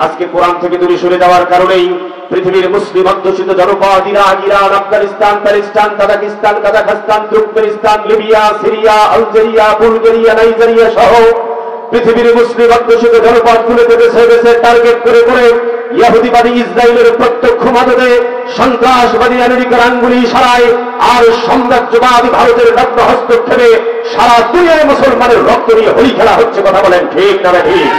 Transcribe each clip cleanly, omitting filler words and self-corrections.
আজকে কোরআন থেকে দূরে সরে যাওয়ার কারণেই পৃথিবীর মুসলিম অধ্যুষিত জনপদ Iraq, Iran, Afghanistan, Palestine, Tajikistan, Kazakhstan, Turkmenistan, Libya, Syria, Algeria, Bulgaria, Nigeria সহ পৃথিবীর মুসলিম অধ্যুষিত জনপদগুলোতে বেছে বেছে টার্গেট করে করে ইহুদিবাদী ইসরায়েলের প্রত্যক্ষ মদদে সন্ত্রাসবাদী আমেরিকার আঙ্গুলি ইশারায় আর সাম্রাজ্যবাদী ভারতের নগ্ন হস্তক্ষেপে সারা দুনিয়ায় মুসলমানের রক্ত নিয়ে হোলি খেলা হচ্ছে। কথা বলেন ঠিক না ঠিক?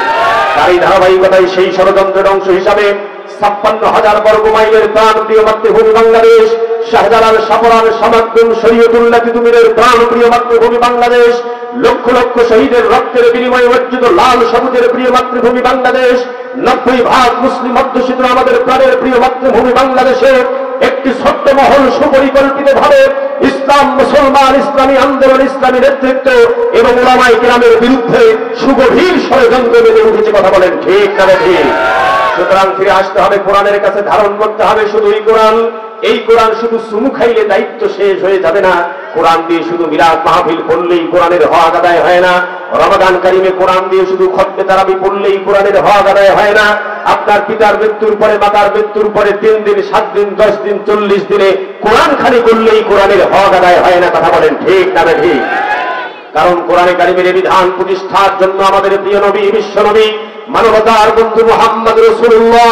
তার এই ধারাবাহিকতায় সেই ষড়যন্ত্রের অংশ হিসাবে ৫৬,০০০ বর্গ মাইলের প্রাণপ্রিয় মাতৃভূমি বাংলাদেশ, শাহজালাল, সাফরান, সামাদ্দুন, শরীয়তুল্লাহ তিতুমিরের প্রাণপ্রিয় মাতৃভূমি বাংলাদেশ, লক্ষ লক্ষ শহীদের রক্তের বিনিময়ে অর্জিত লাল সবুজের প্রিয় মাতৃভূমি বাংলাদেশ, ৯০% মুসলিম অধ্যুষিত আমাদের প্রাণের প্রিয় মাতৃভূমি বাংলাদেশে একটি ছোট্ট মহল সুপরিকল্পিত ভাবে ইসলাম, মুসলমান, ইসলামী আন্দোলন, ইসলামী নেতৃত্ব এবং উলামায়ে কেরামের বিরুদ্ধে সুগভীর ষড়যন্ত্র বেঁধে উঠেছে। কথা বলেন ঠিক না ঠিক? সুতরাং ফিরে আসতে হবে, কোরআনের কাছে ধারণ করতে হবে শুধু এই কোরআন। এই কোরআন শুধু চুমু খাইলে দায়িত্ব শেষ হয়ে যাবে না। কোরআন দিয়ে শুধু মিলাদ মাহফিল পড়লেই কোরআনের হক আদায় হয় না। রমাদান কারিমে কোরআন দিয়ে শুধু খতমে তারাবি পড়লেই কোরআনের হক আদায় হয় না। আপনার পিতার মৃত্যুর পরে, মাতার মৃত্যুর পরে ৩ দিন, ৭ দিন, ১০ দিন, ৪০ দিনে কোরআন খানি করলেই কোরআনের হক আদায় হয় না। কথা বলেন ঠিক না ঠিক? কারণ কোরআনে কারিমের বিধান প্রতিষ্ঠার জন্য আমাদের প্রিয় নবী, বিশ্ব নবী, মানবতার বন্ধু মুহাম্মদ রাসূলুল্লাহ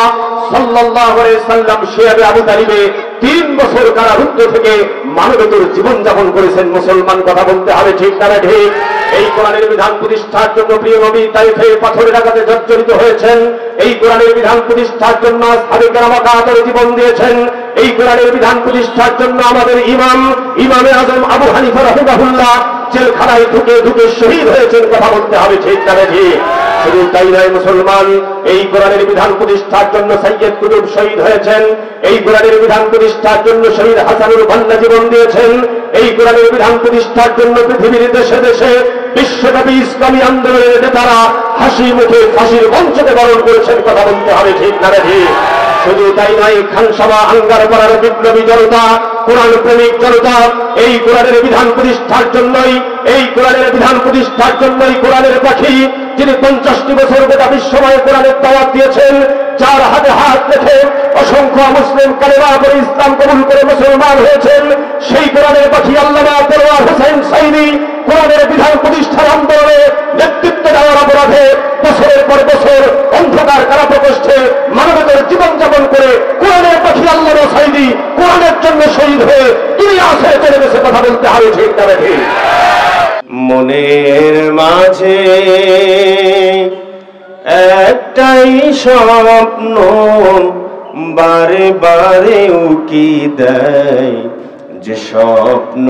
সাল্লাল্লাহু আলাইহি সাল্লাম শিয়াবে আবু তালিবে ৩ বছর কারারুদ্ধ থেকে মানবতার জীবন যাপন করেছেন মুসলমান। কথা বলতে হবে ঠিক না ঠিক? এই কোরআনের বিধান প্রতিষ্ঠার জন্য প্রিয় নবী তাইফে পাথরের আঘাতে জর্জরিত হয়েছেন। এই কোরআনের বিধান প্রতিষ্ঠার জন্য আসহাবে কেরাম কাতরে জীবন দিয়েছেন। এই কোরআনের বিধান প্রতিষ্ঠার জন্য আমাদের ইমামে আজম আবু হানিফা রাহিমাহুল্লাহ জেলখানায় ঢুকে ঢুকে শহীদ হয়েছেন। কথা বলতে হবে ঠিক না ঠিক? শুধু তাই নয় মুসলমান, এই কোরআনের বিধান প্রতিষ্ঠার জন্য সৈয়দ কুতুব শহীদ হয়েছেন। এই কোরআনের বিধান প্রতিষ্ঠার জন্য শহীদ হাসানুল বান্না জীবন দিয়েছেন। এই কোরআনের বিধান প্রতিষ্ঠার জন্য পৃথিবীর দেশে দেশে বিশ্বব্যাপী ইসলামী আন্দোলনের নেতারা হাসি মুখে ফাঁসির মঞ্চকে বরণ করেছেন। কথা বলতে হবে ঠিক না ঠিক? শুধু তাই নয়, খানসামা, আঙ্গারপাড়ার বিপ্লবী জনতা, কোরআন প্রেমিক জনতা এই কোরআনের বিধান প্রতিষ্ঠার জন্যই, এই কোরআনের বিধান প্রতিষ্ঠার জন্যই কোরআনের পাখি যিনি ৫০টি বছর গোটা বিশ্বময় কোরআনের দাওয়াত দিয়েছেন, যার হাতে হাত রেখে অসংখ্য মুসলিম কালেমা পড়ে ইসলাম কবুল করে মুসলমান হয়েছেন, সেই কোরআনের পাখি আল্লামা দেলোয়ার হোসেন সাঈদী কোরআনের বিধান প্রতিষ্ঠার আন্দোলনে নেতৃত্ব দেওয়ার অপরাধে বছরের পর বছর অন্ধকার কারাপ্রকোষ্ঠে মানবতার জীবনযাপন করে কোরআনের পাখি আল্লামা সাঈদী কোরআনের জন্য শহীদ হয়ে দুনিয়া ছেড়ে চলে গেছে। কথা বলতে হবে ঠিক না ঠিক? মনের মাঝে একটাই স্বপ্ন বারে বারে উকি দেয়, যে স্বপ্ন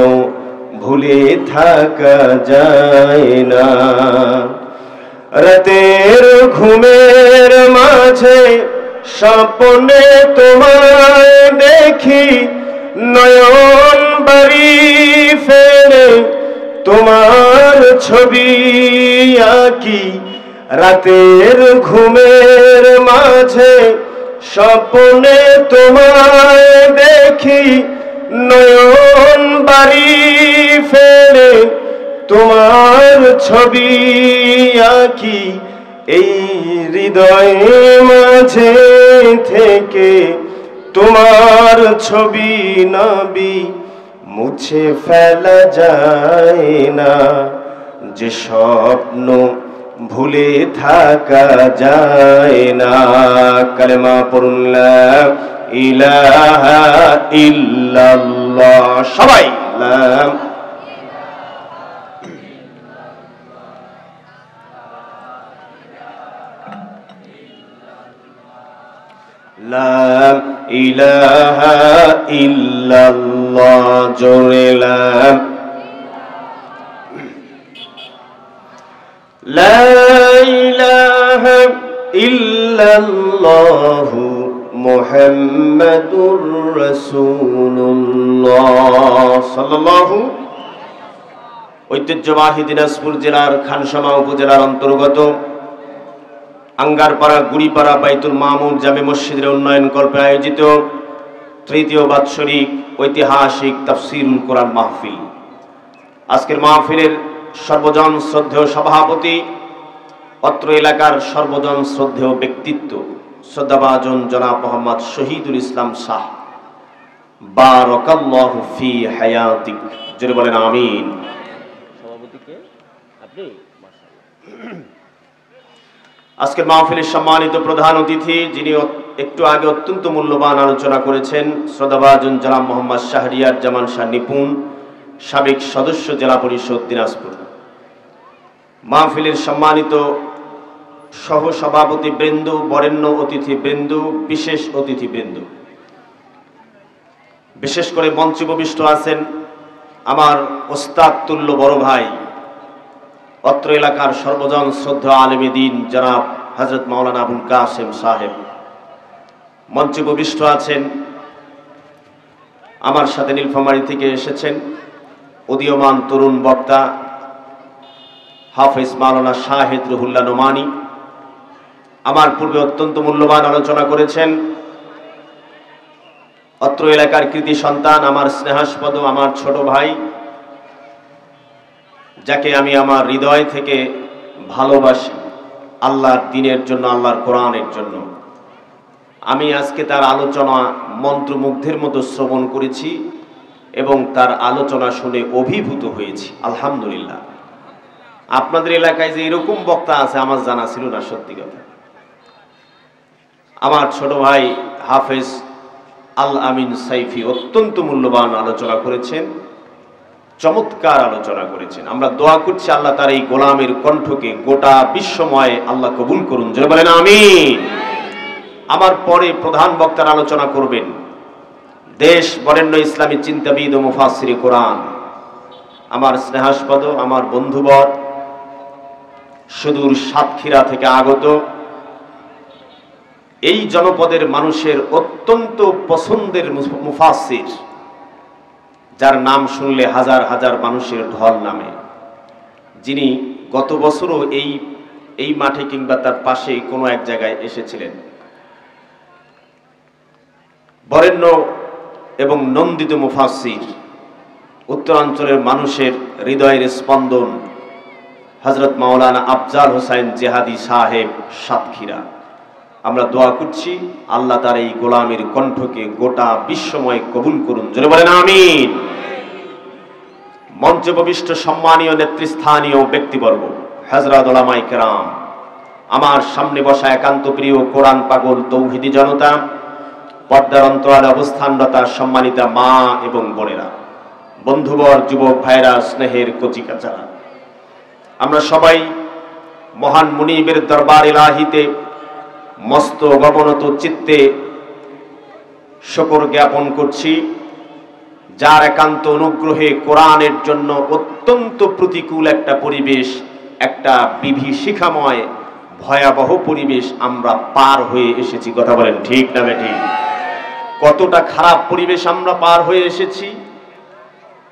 ভুলে থাকা যায় না। রাতের ঘুমের মাঝে স্বপ্নে তোমায় দেখি, নয়ন বাড়ি ফেলে তোমার ছবি আঁকি। রাতের ঘুমের মাঝে স্বপ্নে তোমায় দেখি, নয়ন বাড়ি ফেলে তোমার ছবি আঁকি। এই হৃদয় মাঝে থেকে তোমার ছবি নবী মুছে ফেলা যায় না, যে স্বপ্ন ভুলে থাকা যায় না। কালেমা পড়ুন লা ইলাহা ইল্লাল্লাহ। সবাই লা ইলাহা ইল্লাল্লাহ। জোরে লা ইলাহা ইল্লাল্লাহ মুহাম্মাদুর রাসূলুল্লাহ সাল্লাল্লাহু। ঐতিহ্যবাহী দিনাজপুর জেলার খানসামা উপজেলার অন্তর্গত আঙ্গারপাড়া গুড়িপাড়া বাইতুল মামুর জামে মসজিদের উন্নয়ন কল্পে আয়োজিত তৃতীয় বাৎসরিক ঐতিহাসিক তাফসীরুল কোরআন মাহফিল। আজকের মাহফিলের সর্বজন শ্রদ্ধেয় সভাপতি, অত্র এলাকার সর্বজন শ্রদ্ধেয় ব্যক্তিত্ব শ্রদ্ধাভাজন জনাব মোহাম্মদ শহীদুল ইসলাম শাহ, বারাকাল্লাহু ফি হায়াতিক, জোরে বলেন আমিন। সভাপতিকে আপনি আজকের মাহফিলের সম্মানিত প্রধান অতিথি, যিনি একটু আগে অত্যন্ত মূল্যবান আলোচনা করেছেন, শ্রদ্ধাভাজন জনাব মোহাম্মদ শাহরিয়ার জামান শাহ নিপুণ, সাবেক সদস্য জেলা পরিষদ দিনাজপুর। মাহফিলের সম্মানিত সহ সভাপতি বৃন্দ, বরেণ্য অতিথি বৃন্দ, বিশেষ অতিথি বৃন্দ, বিশেষ করে মঞ্চে উপবিষ্ট আছেন আমার ওস্তাদ তুল্য বড় ভাই, অত্র এলাকার সর্বজন শ্রদ্ধা আলেমে দ্বীন জনাব হযরত মাওলানা আবুল কাসেম সাহেব। মঞ্চে উপবিষ্ট আছেন আমার সাথে নীলফামারী থেকে এসেছেন উদীয়মান তরুণ বক্তা হাফেজ মাওলানা শাহেদ রুহুল্লাহ নোমানী। আমার পূর্বে অত্যন্ত মূল্যবান আলোচনা করেছেন অত্র এলাকার কৃতি সন্তান, আমার স্নেহাস্পদ, আমার ছোট ভাই, যাকে আমি আমার হৃদয় থেকে ভালোবাসি আল্লাহর দ্বীনের জন্য, আল্লাহর কোরআনের জন্য। আমি আজকে তার আলোচনা মন্ত্রমুগ্ধের মতো শ্রবণ করেছি এবং তার আলোচনা শুনে অভিভূত হয়েছি, আলহামদুলিল্লাহ। আপনাদের এলাকায় যে এরকম বক্তা আছে আমার জানা ছিল না, সত্যি কথা। আমার ছোট ভাই হাফেজ আল আমিন সাইফি অত্যন্ত মূল্যবান আলোচনা করেছেন, চমৎকার আলোচনা করেছেন। আমরা দোয়া করছি আল্লাহ তার এই গোলামের কণ্ঠকে গোটা বিশ্বময় আল্লাহ কবুল করুন, জোরে বলেন আমিন। আমার পরে প্রধান বক্তার আলোচনা করবেন দেশ বরেণ্য ইসলামী চিন্তাবিদ ও মুফাসসিরে কোরআন, আমার স্নেহাস্পদ, আমার বন্ধুবর, সুদূর সাতক্ষীরা থেকে আগত, এই জনপদের মানুষের অত্যন্ত পছন্দের মুফাসসির, যার নাম শুনলে হাজার হাজার মানুষের ঢল নামে, যিনি গত বছরও এই মাঠে কিংবা তার পাশে কোনো এক জায়গায় এসেছিলেন। বরেণ্য এবং নন্দিত মুফাসসির, উত্তরাঞ্চলের মানুষের হৃদয়ের স্পন্দন, হযরত মাওলানা আফজাল হোসাইন জেহাদি সাহেব, সাতক্ষীরা। আমরা দোয়া করছি আল্লাহ তার এই গোলামের কণ্ঠকে গোটা বিশ্বময় কবুল করুন, জোরে বলেন আমিন। মঞ্চে উপবিষ্ট সম্মানীয় নেতৃস্থানীয় ব্যক্তিবর্গ, হযরত উলামায়ে কেরাম, আমার সামনে বসা একান্ত প্রিয় কোরআন পাগল তৌহিদি জনতা, পর্দার অন্তরালে অবস্থানরতা সম্মানিতা মা এবং বোনেরা, বন্ধুবর, যুবক ভাইরা, স্নেহের কচিকাচারা, আমরা সবাই মহান মুনিবের দরবার ইলাহিতে মস্ত গমনত চিত্তে শুকর জ্ঞাপন করছি, যার একান্ত অনুগ্রহে কোরআনের জন্য অত্যন্ত প্রতিকূল একটা পরিবেশ, একটা বিভীষিকাময় ভয়াবহ পরিবেশ আমরা পার হয়ে এসেছি। কথা বলেন ঠিক না বেঠিক? কতটা খারাপ পরিবেশ আমরা পার হয়ে এসেছি।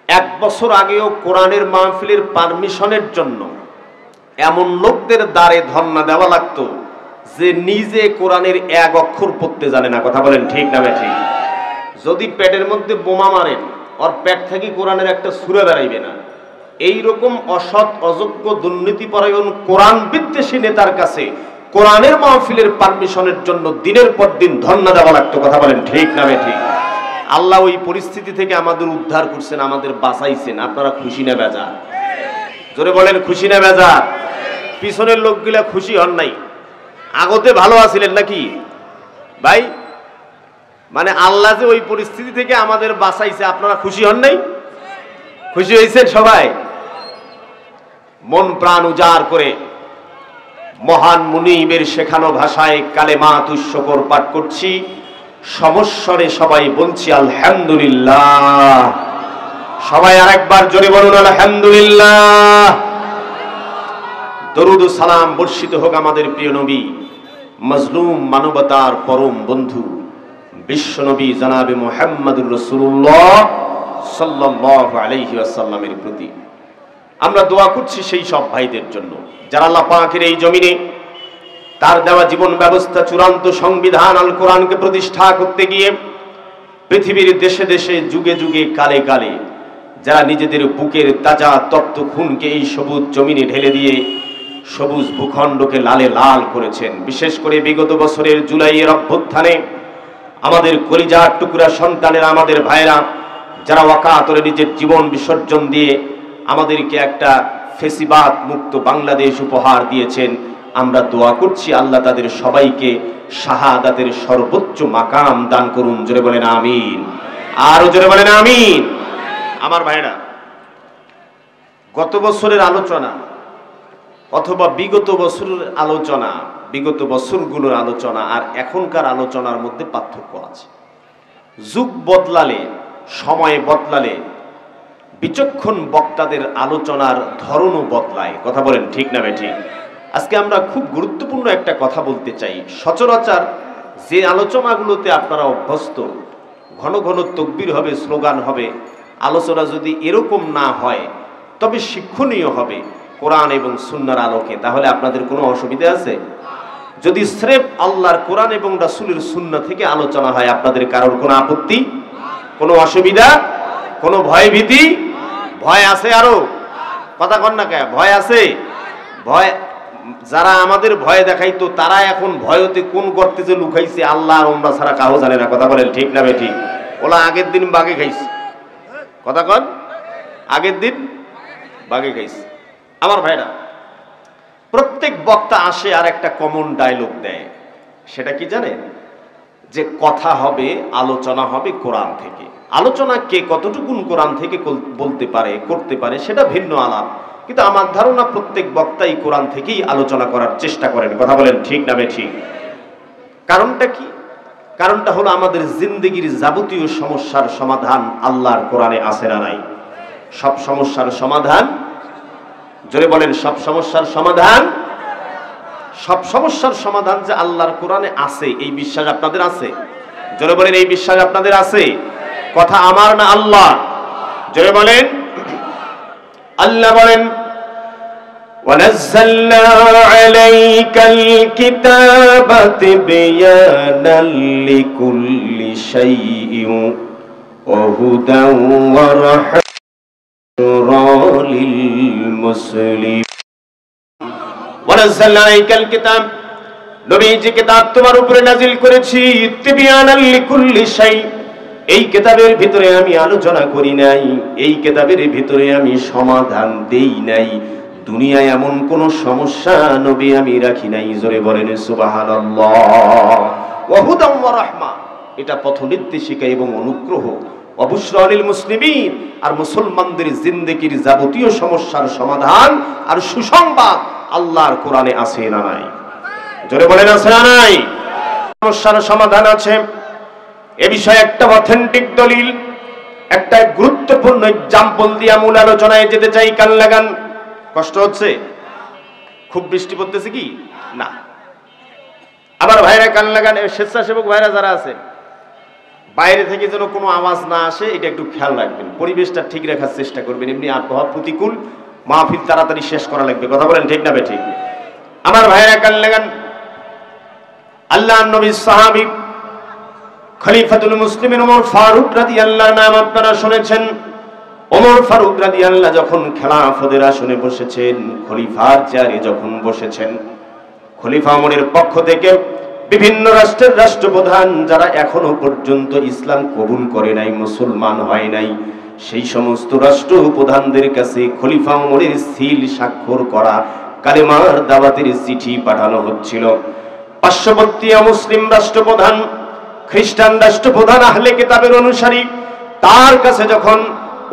এক বছর আগেও কোরআনের মাহফিলের পারমিশনের জন্য এমন লোকদের দ্বারে ধর্ণা দেওয়া লাগতো যে নিজে কোরআনের এক অক্ষর পড়তে জানে না। কথা বলেন ঠিক না বেঠিক? যদি পেটের মধ্যে বোমা মারেন, ওর পেট থেকে কোরআনের একটা সূরা বেরাইবে না। এইরকম অসৎ, অযোগ্য, দুর্নীতিপরায়ণ, কোরআন বিদ্বেষী নেতার কাছে কোরআনের মাহফিলের পারমিশনের জন্য দিনের পর দিন ধর্ণা দেওয়া লাগতো। কথা বলেন ঠিক না বেঠিক? আল্লাহ ওই পরিস্থিতি থেকে আমাদের উদ্ধার করছেন, আমাদের বাঁচাইছেন। আপনারা খুশি না বেজার? জোরে বলেন খুশি না বেজার? পিছনের লোকগুলা খুশি হন নাই, আগতে ভালো আছিলেন নাকি ভাই? মানে আল্লাহ যে ওই পরিস্থিতি থেকে আমাদের বাঁচাইছে, আপনারা খুশি হন নাই? খুশি হয়েছেন সবাই? মন প্রাণ উজাড় করে মহান মুনিবের শেখানো ভাষায় কালেমাতুশ শুকর পাঠ করছি, সমস্বরে সবাই বলছি আলহামদুলিল্লাহ। সবাই আরেকবার জোরে বলুন আলহামদুলিল্লাহ। দরুদ ও সালাম বর্ষিত হোক আমাদের প্রিয় নবী, মজলুম মানবতার পরম বন্ধু, বিশ্ব নবী জনাবে মুহাম্মদুর রাসূলুল্লাহ সাল্লাল্লাহু আলাইহি ওয়াসাল্লামের প্রতি। আমরা দোয়া করছি সেই সব ভাইদের জন্য যারা আল্লাহ পাকের এই জমিনে তার দেওয়া জীবন ব্যবস্থা, চূড়ান্ত সংবিধান আল কোরআনকে প্রতিষ্ঠা করতে গিয়ে পৃথিবীর দেশে দেশে, যুগে যুগে, কালে কালে যারা নিজেদের বুকের তাজা তপ্ত খুনকে এই সবুজ জমিনে ঢেলে দিয়ে সবুজ ভূখণ্ডকে লালে লাল করেছেন। বিশেষ করে বিগত বছরের জুলাইয়ের অভ্যুত্থানে আমাদের কলিজার টুকরা সন্তানেরা, আমাদের ভাইরা যারা ওয়াকাতরে নিজের জীবন বিসর্জন দিয়ে আমাদেরকে একটা ফেসিবাদ মুক্ত বাংলাদেশ উপহার দিয়েছেন, আমরা দোয়া করছি আল্লাহ তাদের সবাইকে শাহাদাতের সর্বোচ্চ মাকাম দান করুন। জোরে বলেন আমিন, আরো জোরে বলেন আমিন। আমার ভাইরা, গত বছরের আলোচনা অথবা বিগত বছরের আলোচনা, বিগত বছরগুলোর আলোচনা আর এখনকার আলোচনার মধ্যে পার্থক্য আছে। যুগ বদলালে, সময় বদলালে বিচক্ষণ বক্তাদের আলোচনার ধরনও বদলায়। কথা বলেন ঠিক না বেঠিক? আজকে আমরা খুব গুরুত্বপূর্ণ একটা কথা বলতে চাই। সচরাচর যে আলোচনাগুলোতে আপনারা অভ্যস্ত, ঘন ঘন তাকবীর হবে, স্লোগান হবে, আলোচনা যদি এরকম না হয় তবে শিক্ষণীয় হবে কোরআন এবং সুন্নাহর আলোকে, তাহলে আপনাদের কোনো অসুবিধা আছে? যদি স্রেফ আল্লাহর কোরআন এবং রাসূলের সুন্নাহ থেকে আলোচনা হয়, আপনাদের কারোর কোনো আপত্তি, কোনো অসুবিধা, কোনো ভয় ভীতি? ভয় আছে? আরো কথা কন না কে? ভয় আছে? ভয় যারা আমাদের ভয় দেখাইতো তারা এখন ভয়তে কোন করতে যে লুকাইছে আল্লাহ আর আমরা ছাড়া কাউ জানে না। কথা বলেন ঠিক না বেঠিক? ওলা আগের দিন বাগে খাইছে। কথা কন, আগের দিন বাগে খাইছে। আমার ভাইরা, প্রত্যেক বক্তা আসে আর একটা কমন ডায়লগ দেয়। সেটা কি জানেন? যে কথা হবে, আলোচনা হবে কোরআন থেকে। আলোচনা কে কতটুকুন কোরআন থেকে বলতে পারে, করতে পারে, সেটা ভিন্ন আলাপ। কিন্তু আমার ধারণা প্রত্যেক বক্তাই কোরআন থেকেই আলোচনা করার চেষ্টা করেন। কথা বলেন ঠিক না বেঠিক? কারণটা কি? কারণটা হলো আমাদের জিন্দেগির যাবতীয় সমস্যার সমাধান আল্লাহর কোরআনে আছে না নাই? সব সমস্যার সমাধান, জোরে বলেন, সব সমস্যার সমাধান, সব সমস্যার সমাধান যে আল্লাহর কোরআনে আছে, এই বিশ্বাস আপনাদের আছে? জোরে বলেন, এই বিশ্বাস আপনাদের আছে? কথা আমার না আল্লাহ? জোরে বলেন। আল্লাহ বলেন, وَنَزَّلْنَا عَلَيْكَ الْكِتَابَ تِبْيَانًا لِكُلِّ شَيْءٍ وَهُدًى وَرَحْمَةً لِلْمُسْلِمِينَ وَنَزَّلْنَا عَلَيْكَ الْكِتَابَ, নবীজি কিতাব তোমার উপরে নাজিল করেছি, তিবয়ানাল লিকুল্লি শাই, এই কিতাবের ভিতরে আমি আলোচনা করি নাই, এই কিতাবের ভিতরে আমি সমাধান দেই নাই। দুনিয়ায় এমন কোন সমস্যা নবী আমি রাখি নাই। জোরে বলেন সুবহানাল্লাহ। ওয়া হুদাম ওয়া রাহমা, এটা পথ নির্দেশিকা এবং অনুগ্রহ। অবশ্যই লিল মুসলিমিন, আর মুসলমানদের জিন্দেগির যাবতীয় সমস্যার সমাধান আর সুসংবাদ আল্লাহর কোরআনে আছে না নাই? জোরে বলেন আছে না নাই? সমস্যার সমাধান আছে। এ বিষয়ে একটা অথেন্টিক দলিল, একটা গুরুত্বপূর্ণ এক্সাম্পল দিয়ে মূল আলোচনায় যেতে চাই। কান লাগান। কষ্ট হচ্ছে? খুব বৃষ্টি পড়তেছে কি না? আবার ভাইরা কান লাগান। স্বেচ্ছাসেবক ভাইরা যারা আছে, বাইরে থেকে যেন কোনো আওয়াজ না আসে, এটা একটু খেয়াল রাখবেন। পরিবেশটা ঠিক রাখার চেষ্টা করবেন। এমনি আবহাওয়া প্রতিকূল, মাহফিল তাড়াতাড়ি শেষ করা লাগবে। কথা বলেন ঠিক না বেঠিক? আমার ভাইরা কান লাগান। আল্লাহর নবীর সাহাবী খলিফাতুল মুসলিমিন ওমর ফারুক রাদিয়াল্লাহু নাম আপনারা শুনেছেন। ওমর ফারুক রাদিয়াল্লাহু যখন খেলাফতের আসনে বসেছেন, খলিফার চেয়ারে যখন বসেছেন, খলিফা ওমরের পক্ষ থেকে বিভিন্ন রাষ্ট্রের রাষ্ট্রপ্রধান যারা এখনো পর্যন্ত ইসলাম কবুল করে নাই, মুসলমান হয় নাই, সেই সমস্ত রাষ্ট্রপ্রধানদের কাছে খলিফা ওমরের সিল স্বাক্ষর করা কালেমার দাওয়াতের চিঠি পাঠানো হচ্ছিল। পার্শ্ববর্তী মুসলিম রাষ্ট্রপ্রধান, খ্রিস্টান রাষ্ট্রপ্রধান, আহলে কিতাবের অনুসারী, তার কাছে যখন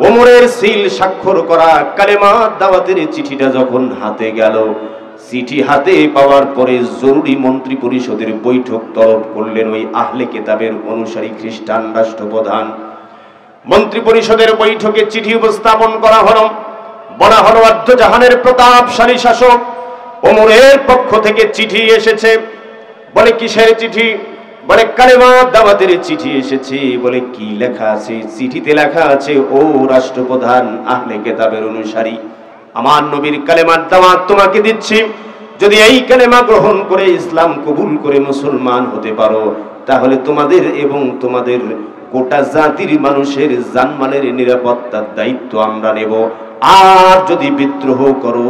ওমরের সিল স্বাক্ষর করা কালেমা দাওয়াতের চিঠিটা যখন হাতে গেল, চিঠি হাতে পাওয়ার পরে জরুরি মন্ত্রী পরিষদের বৈঠক তলব করলেন ওই আহলে কিতাবের অনুসারী খ্রিস্টান রাষ্ট্রপ্রধান। মন্ত্রী পরিষদের বৈঠকে চিঠি উপস্থাপন করা হলো। বলা হলো, আদ্যজাহানের প্রতাপশালী শাসক ওমরের পক্ষ থেকে চিঠি এসেছে। বলে কিসের চিঠি? বলে কালেমা দাওয়াতের চিঠি এসেছে। বলে কি লেখা আছে? চিঠিতে লেখা আছে, ও রাষ্ট্রপ্রধান আহলে কিতাবের অনুসারী, আমার নবীর কালেমার দাওয়াত তোমাকে দিচ্ছি। যদি এই কালেমা গ্রহণ করে ইসলাম কবুল করে মুসলমান হতে পারো, তাহলে তোমাদের এবং তোমাদের গোটা জাতির মানুষের জানমালের নিরাপত্তার দায়িত্ব আমরা নেব। আর যদি বিদ্রোহ করো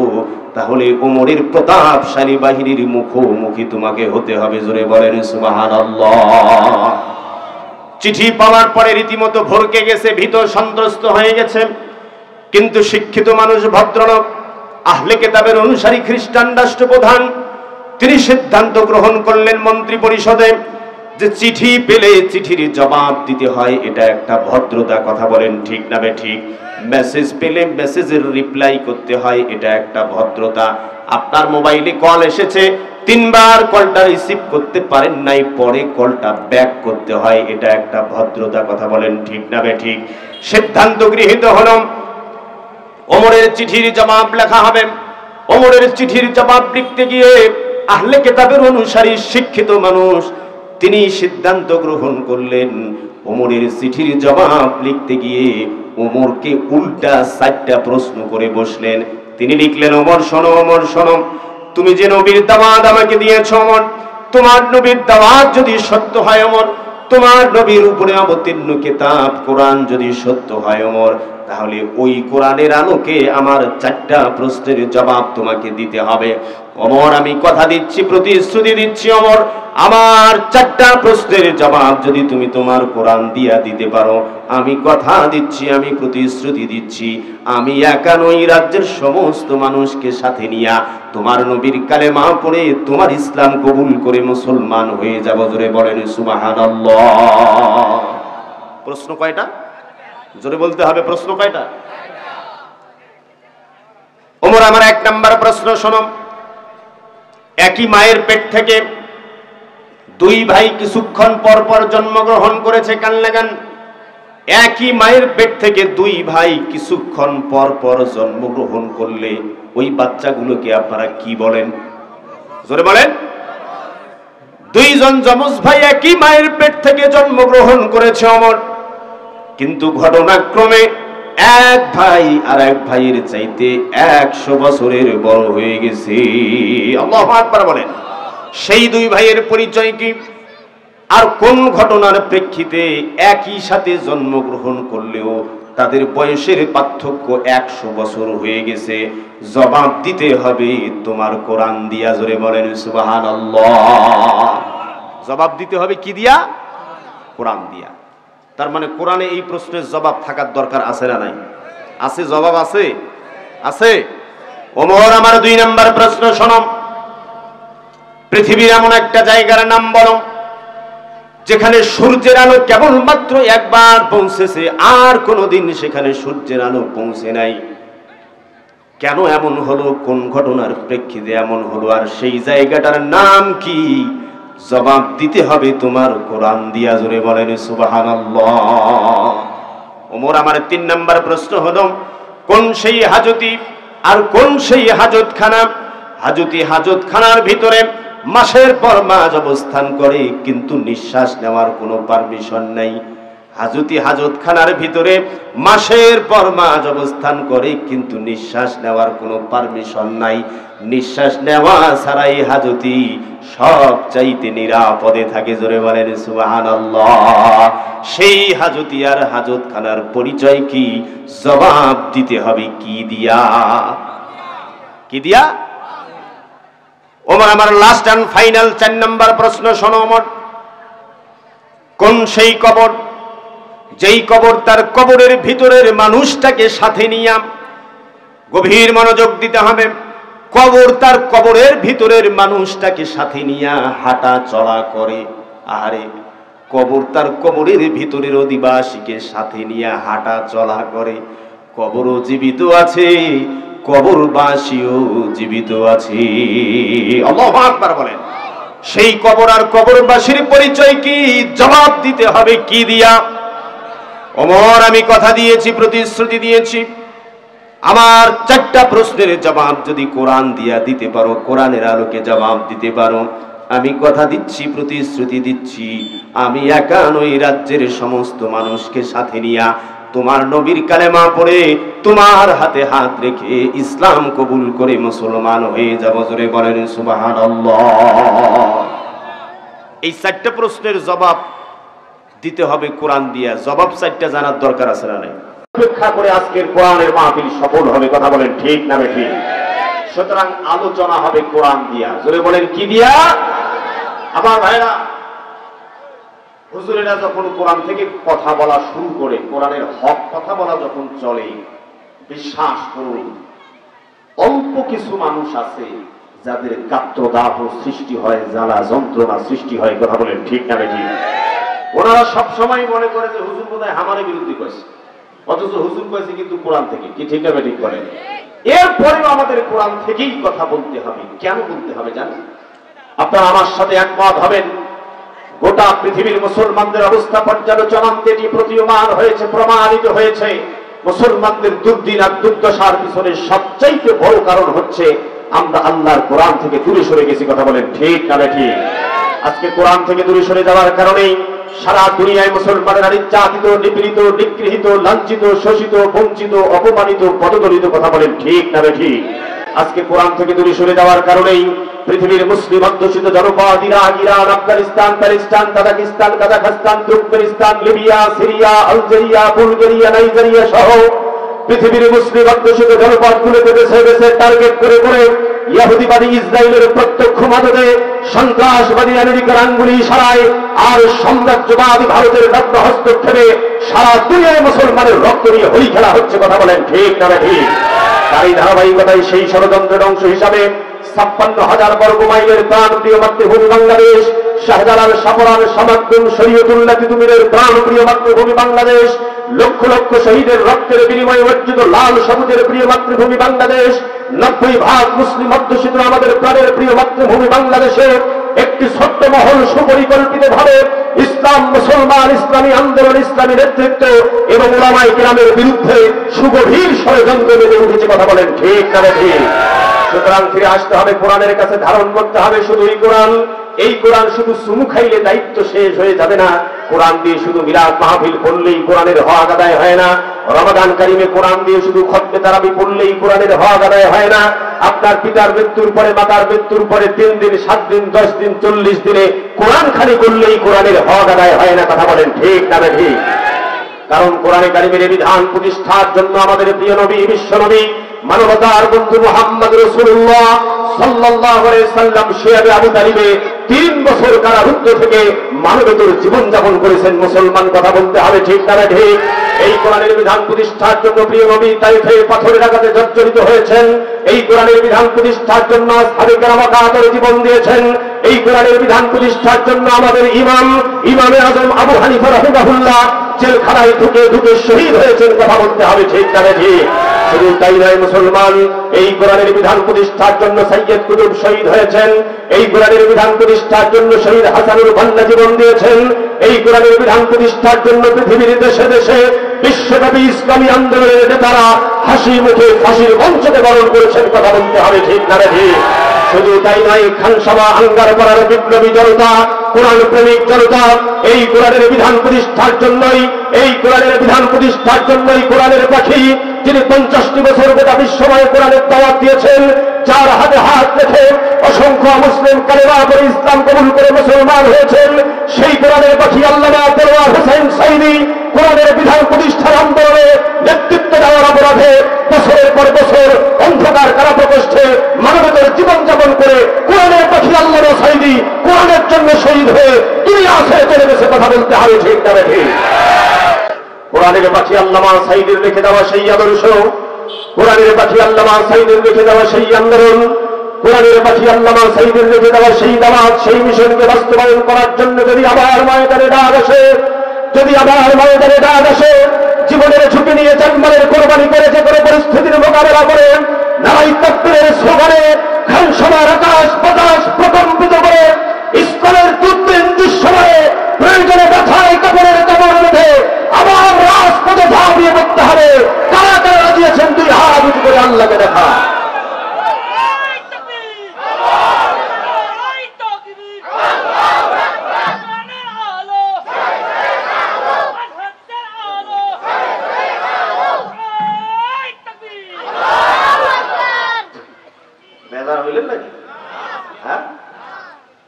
তাহলে ওমরের প্রতাপশালী বাহিনীর মুখোমুখি তোমাকে হতে হবে। জোরে বলেন সুবহানাল্লাহ। চিঠি পাওয়ার পরে রীতিমতো ভরকে গেছে, ভীত সন্ত্রস্ত হয়ে গেছে। কিন্তু শিক্ষিত মানুষ, ভদ্রলোক, আহলে কিতাবের অনুসারী খ্রিস্টান রাষ্ট্রপ্রধান, তিনি সিদ্ধান্ত গ্রহণ করলেন মন্ত্রী পরিষদে যে চিঠি পেলে চিঠির জবাব দিতে হয়, এটা একটা ভদ্রতা। কথা বলেন ঠিক না বেঠিক? মেসেজ পেলে মেসেজের রিপ্লাই করতে হয়, এটা একটা ভদ্রতা। আপনার মোবাইলে কল এসেছে, 3 বার কলটা রিসিভ করতে পারেন নাই, পরে কলটা ব্যাক করতে হয়, এটা একটা ভদ্রতা। কথা বলেন ঠিক না বেঠিক? সিদ্ধান্ত গৃহীত হলো ওমরের চিঠির জবাব লেখা হবে। ওমরের চিঠির জবাব লিখতে গিয়ে আহলে কিতাবের অনুসারী শিক্ষিত মানুষ তিনি সিদ্ধান্ত গ্রহণ করলেন ওমরের চিঠির জবাব লিখতে গিয়ে ওমরকে উল্টা 4টা প্রশ্ন করে বসলেন। তিনি লিখলেন, ওমর শোনো, ওমর শোনো, তুমি যে নবীর দাওয়াত আমাকে দিয়েছো ওমর, তোমার নবীর দাওয়াত যদি সত্য হয় ওমর, তোমার নবীর উপরে অবতীর্ণ কিতাব কোরআন যদি সত্য হয় ওমর, তাহলে ওই কোরআনের আলোকে আমার 4টা প্রশ্নের জবাব তোমাকে দিতে হবে। ওমর আমি কথা দিচ্ছি, প্রতিশ্রুতি দিচ্ছি ওমর, আমার 4টা প্রশ্নের জবাব যদি তুমি তোমার কোরআন দিয়া দিতে পারো, আমি কথা দিচ্ছি, আমি প্রতিশ্রুতি দিচ্ছি, আমি একা নই, রাজ্যের সমস্ত মানুষকে সাথে নিয়া তোমার নবীর কালেমা পড়ে তোমার ইসলাম কবুল করে মুসলমান হয়ে যাব। জোরে বলেন সুবহানাল্লাহ। প্রশ্ন কয়টা? জোরে বলতে হবে, প্রশ্ন কয়টা? ওমর আমার 1 নাম্বার প্রশ্ন শোনো। একই মায়ের পেট থেকে 2 ভাই কিছুক্ষণ পর পর জন্মগ্রহণ করেছে। কান লাগান, একই মায়ের পেট থেকে 2 ভাই কিছুক্ষণ পর পর জন্মগ্রহণ করলে ওই বাচ্চাগুলোকে আপনারা কি বলেন? জোরে বলেন। 2 জন যমজ ভাই একই মায়ের পেট থেকে জন্মগ্রহণ করেছে ওমর, কিন্তু ঘটনাক্রমে এক ভাই আর এক ভাইয়ের চাইতে 100 বছরের বড় হয়ে গেছে। আল্লাহু আকবার বলেন। সেই 2 ভাইয়ের পরিচয় কি? আর কোন ঘটনার প্রেক্ষিতে একই সাথে জন্মগ্রহণ করলেও তাদের বয়সের পার্থক্য 100 বছর হয়ে গেছে? জবাব দিতে হবে তোমার কোরআন দিয়া। জোরে বলেন সুবহানাল্লাহ। জবাব দিতে হবে কি দিয়া? কোরআন দিয়া। তার মানে কোরআনে এই প্রশ্নের জবাব থাকার দরকার আছে না নাই? আছে, জবাব আছে, আছে। ওমর আমার 2 নাম্বার প্রশ্ন শোনো। পৃথিবীর এমন একটা জায়গার নাম বলো যেখানে সূর্যের আলো কেবলমাত্র একবার পৌঁছেছে, আর কোনোদিন সেখানে সূর্যের আলো পৌঁছে নাই। কেন এমন হলো? কোন ঘটনার প্রেক্ষিতে এমন হলো? আর সেই জায়গাটার নাম কি? জবাব দিতে হবে তোমার কোরআন দিয়া। জোরে বলেন সুবহানাল্লাহ। ওমর আমার 3 নাম্বার প্রশ্ন হলো, কোন সেই হাজতি আর কোন সেই হাজতখানা? হাজতখানার ভিতরে মাসের পর মাস অবস্থান করে কিন্তু নিঃশ্বাস নেওয়ার কোনো পারমিশন নাই। হাজতখানার ভিতরে মাসের পর মাস অবস্থান করে কিন্তু নিঃশ্বাস নেওয়ার কোনো পারমিশন নাই। নিঃশ্বাস নেওয়া ছাড়াই হাজতি সব চাইতে নিরাপদে থাকে। জোরে বলেন সুবহানাল্লাহ। সেই হাজতি আর হাজতখানার পরিচয় কি? জবাব দিতে হবে কি দিয়া? কি দিয়া? ওমর আমার লাস্ট এন্ড ফাইনাল 4 নাম্বার প্রশ্ন শোনো ওমর। কোন সেই কবর যেই কবর তার কবরের ভিতরের মানুষটাকে সাথে নিয়ে, গভীর মনোযোগ দিতে হবে, কবর তার কবরের ভিতরের মানুষটাকে সাথে নিয়ে হাঁটা চলা করে। আরে কবর তার কবরের ভিতরের অধিবাসীকে সাথে নিয়ে হাঁটা চলা করে। কবরও জীবিত আছে, কবরবাসীও জীবিত আছে। আল্লাহু আকবার বলেন। সেই কবর আর কবরবাসীর পরিচয় কি? জবাব দিতে হবে কি দিয়া? ওমর আমি কথা দিয়েছি, প্রতিশ্রুতি দিয়েছি, আমার 4টা প্রশ্নের জবাব যদি কোরআন দিয়া দিতে পারো, কোরআনের আলোকে জবাব দিতে পারো, আমি কথা দিচ্ছি, প্রতিশ্রুতি দিচ্ছি, আমি একা নই, রাজ্যের সমস্ত মানুষকে সাথে নিয়া তোমার নবীর কালেমা পড়ে তোমার হাতে হাত রেখে ইসলাম কবুল করে মুসলমান হয়ে যাব। জোরে বলেন সুবহানাল্লাহ। এই 4টা প্রশ্নের জবাব দিতে হবে কোরআন দিয়া। জবাব 4টা জানার দরকার আছে না নাই? উপেক্ষা করে আজকের কোরআনের মাহফিল সফল হবে। কথা বলেন ঠিক না ঠিক? সুতরাং আলোচনা হবে কোরআন দিয়া। জোরে বলেন কি দিয়া? আমার ভাইরা, হুজুরেরা যখন কোরআন থেকে কথা বলা শুরু করে, কোরআনের হক কথা বলা যখন চলে, বিশ্বাস করুন অল্প কিছু মানুষ আছে যাদের গাত্রদাহ সৃষ্টি হয়, জ্বালা যন্ত্রণা সৃষ্টি হয়। কথা বলেন ঠিক না ঠিক? ওনারা সবসময় মনে করে যে হুজুর বোধহয় আমাদের বিরুদ্ধে কয়েছে, অথচ হুজুর কয়েছে কিন্তু কোরআন থেকে। কি ঠিক না ঠিক করেন? এরপরেও আমাদের কোরআন থেকেই কথা বলতে হবে। কেন বলতে হবে জানেন? আপনারা আমার সাথে একমত হবেন, গোটা পৃথিবীর মুসলমানদের অবস্থা পর্যালোচনান্তে এটি প্রতীয়মান হয়েছে, প্রমাণিত হয়েছে। মুসলমানদের দুর্দিন আর দুর্দশার পিছনে সবচাইতে বড় কারণ হচ্ছে আমরা আল্লাহর কোরআন থেকে দূরে সরে গেছি। কথা বলেন ঠিক না ঠিক? আজকে কোরআন থেকে দূরে সরে যাওয়ার কারণেই সারা দুনিয়ায় মুসলমানেরা নির্যাতিত, নিপীড়িত, নিগৃহীত, লাঞ্ছিত, শোষিত, বঞ্চিত, অপমানিত, পদদলিত। কথা বলেন ঠিক না ঠিক? আজকে কোরআন থেকে দূরে সরে যাওয়ার কারণেই পৃথিবীর মুসলিম অধ্যুষিত জনপদ Iraq, Iran, Afghanistan, Palestine, Tajikistan, Kazakhstan, Turkmenistan, Libya, Syria, Algeria, Bulgaria, Nigeria সহ পৃথিবীর মুসলিম অধ্যুষিত জনপদগুলোকে বেছে বেছে টার্গেট করে করে ইহুদিবাদী ইসরায়েলের প্রত্যক্ষ মদদে সন্ত্রাসবাদী আমেরিকার আঙ্গুলি ইশারায় আর সাম্রাজ্যবাদী ভারতের নগ্ন হস্তক্ষেপে সারা দুনিয়ায় মুসলমানের রক্ত নিয়ে হোলি খেলা হচ্ছে। কথা বলেন ঠিক না ঠিক? তারই ধারাবাহিকতায় সেই ষড়যন্ত্রের অংশ হিসাবে 56,000 বর্গ মাইলের প্রাণপ্রিয় মাতৃভূমি বাংলাদেশ, শাহজালাল, সাফরান, সামাদ্দুন, শরীয়তুল্লাহ তিতুমিরের প্রাণপ্রিয় মাতৃভূমি বাংলাদেশ, লক্ষ লক্ষ শহীদের রক্তের বিনিময়ে অর্জিত লাল সবুজের প্রিয় মাতৃভূমি বাংলাদেশ, 90% মুসলিম অধ্যুষিত আমাদের প্রাণের প্রিয় মাতৃভূমি বাংলাদেশে একটি ছোট্ট মহল সুপরিকল্পিত ভাবে ইসলাম, মুসলমান, ইসলামী আন্দোলন, ইসলামী নেতৃত্ব এবং উলামায়ে কেরামের বিরুদ্ধে সুগভীর ষড়যন্ত্র বেঁধে উঠেছে। কথা বলেন ঠিক না ঠিক? সুতরাং ফিরে আসতে হবে, কোরআনের কাছে ধারণ করতে হবে শুধুই কোরআন। এই কোরআন শুধু চুমু খাইলে দায়িত্ব শেষ হয়ে যাবে না। কোরআন দিয়ে শুধু মিলাদ মাহফিল পড়লেই কোরআনের হক আদায় হয় না। রমাদান কারিমে কোরআন দিয়ে শুধু খতমে তারাবি পড়লেই কোরআনের হক আদায় হয় না। আপনার পিতার মৃত্যুর পরে, মাতার মৃত্যুর পরে 3 দিন, 7 দিন, 10 দিন, 40 দিনে কোরআন খানি করলেই কোরআনের হক আদায় হয় না। কথা বলেন ঠিক না ঠিক? কারণ কোরআনে কারিমের বিধান প্রতিষ্ঠার জন্য আমাদের প্রিয় নবী, বিশ্ব নবী, মানবতার বন্ধু মুহাম্মদ রাসূলুল্লাহ সাল্লাল্লাহু আলাইহি সাল্লাম শিয়াবে আবু তালিবে 3 বছর কারারুদ্ধ থেকে মানবতার জীবন যাপন করেছেন। মুসলমান কথা বলতে হবে ঠিক না ঠিক? এই কোরআনের বিধান প্রতিষ্ঠার জন্য প্রিয় নবী তাইফে পাথরের আঘাতে জর্জরিত হয়েছেন। এই কোরআনের বিধান প্রতিষ্ঠার জন্য আসহাবে কেরাম কাতরে জীবন দিয়েছেন। এই কোরআনের বিধান প্রতিষ্ঠার জন্য আমাদের ইমামে আজম আবু হানিফা রাহিমাহুল্লাহ জেলখানায় ঢুকে ঢুকে শহীদ হয়েছেন। কথা বলতে হবে ঠিক না ঠিক? শুধু তাই নয়, মুসলমান, এই কোরআনের বিধান প্রতিষ্ঠার জন্য সৈয়দ কুতুব শহীদ হয়েছেন। এই কোরআনের বিধান প্রতিষ্ঠার জন্য শহীদ হাসানুল বান্না জীবন দিয়েছেন। এই কোরআনের বিধান প্রতিষ্ঠার জন্য পৃথিবীর দেশে দেশে বিশ্বব্যাপী ইসলামী আন্দোলনের নেতারা হাসি মুখে ফাঁসির মঞ্চকে বরণ করেছেন। কথা বলতে হবে ঠিক না ঠিক? শুধু তাই নয়, খানসামা, আঙ্গার করার বিপ্লবী জনতা, কোরআন প্রেমিক জনতা এই কোরআনের বিধান প্রতিষ্ঠার জন্যই, এই কোরআনের বিধান প্রতিষ্ঠার জন্যই কোরআনের পাখি যিনি 50টি বছর গোটা বিশ্বময় কোরআনের দাওয়াত দিয়েছেন, যার হাতে হাত রেখে অসংখ্য মুসলিম কালেমা করে ইসলাম কবুল করে মুসলমান হয়েছেন, সেই কোরআনের পাখি আল্লামা দেলোয়ার হোসেন সাঈদী কোরআনের বিধান প্রতিষ্ঠার আন্দোলনে নেতৃত্ব দেওয়ার অপরাধে বছরের পর বছর অন্ধকার কারাপ্রকোষ্ঠে মানবতার জীবনযাপন করে কোরআনের পাখি আল্লামা সাঈদী কোরআনের জন্য শহীদ হয়ে দুনিয়া ছেড়ে চলে গেছে। কথা বলতে হবে ঠিক না ঠিক? কোরআনের পাখি আল্লামা সাঈদীর রেখে দেওয়া সেই আদর্শ, কোরআনের পাখি আল্লামা সাঈদীর রেখে দেওয়া সেই আন্দোলন, কোরআনের পাখি আল্লামা সাঈদীর রেখে দেওয়া সেই দাওয়াত, সেই মিশনকে বাস্তবায়ন করার জন্য যদি আবার ময়দানে ডাক আসে, যদি আবার ময়দানে ডাক আসে, জীবনের ঝুঁকি নিয়ে জানমালের কোরবানি করে যে কোনো পরিস্থিতির মোকাবেলা করে নারায়ে তাকবীরের স্লোগানে খানসামার আকাশ বাতাস প্রকম্পিত করে ইসলামের দুর্দিন দুঃসময়ে প্রয়োজনে ব্যথায় কাপড়ের কাপড় বেঁধে আবার রাজপথে ঝাঁপিয়ে পড়তে হবে। কারা কারা দিয়েছেন 2 হাত উঁচু করে আল্লাহকে দেখা? বেজার হইলেন নাকি? হ্যাঁ,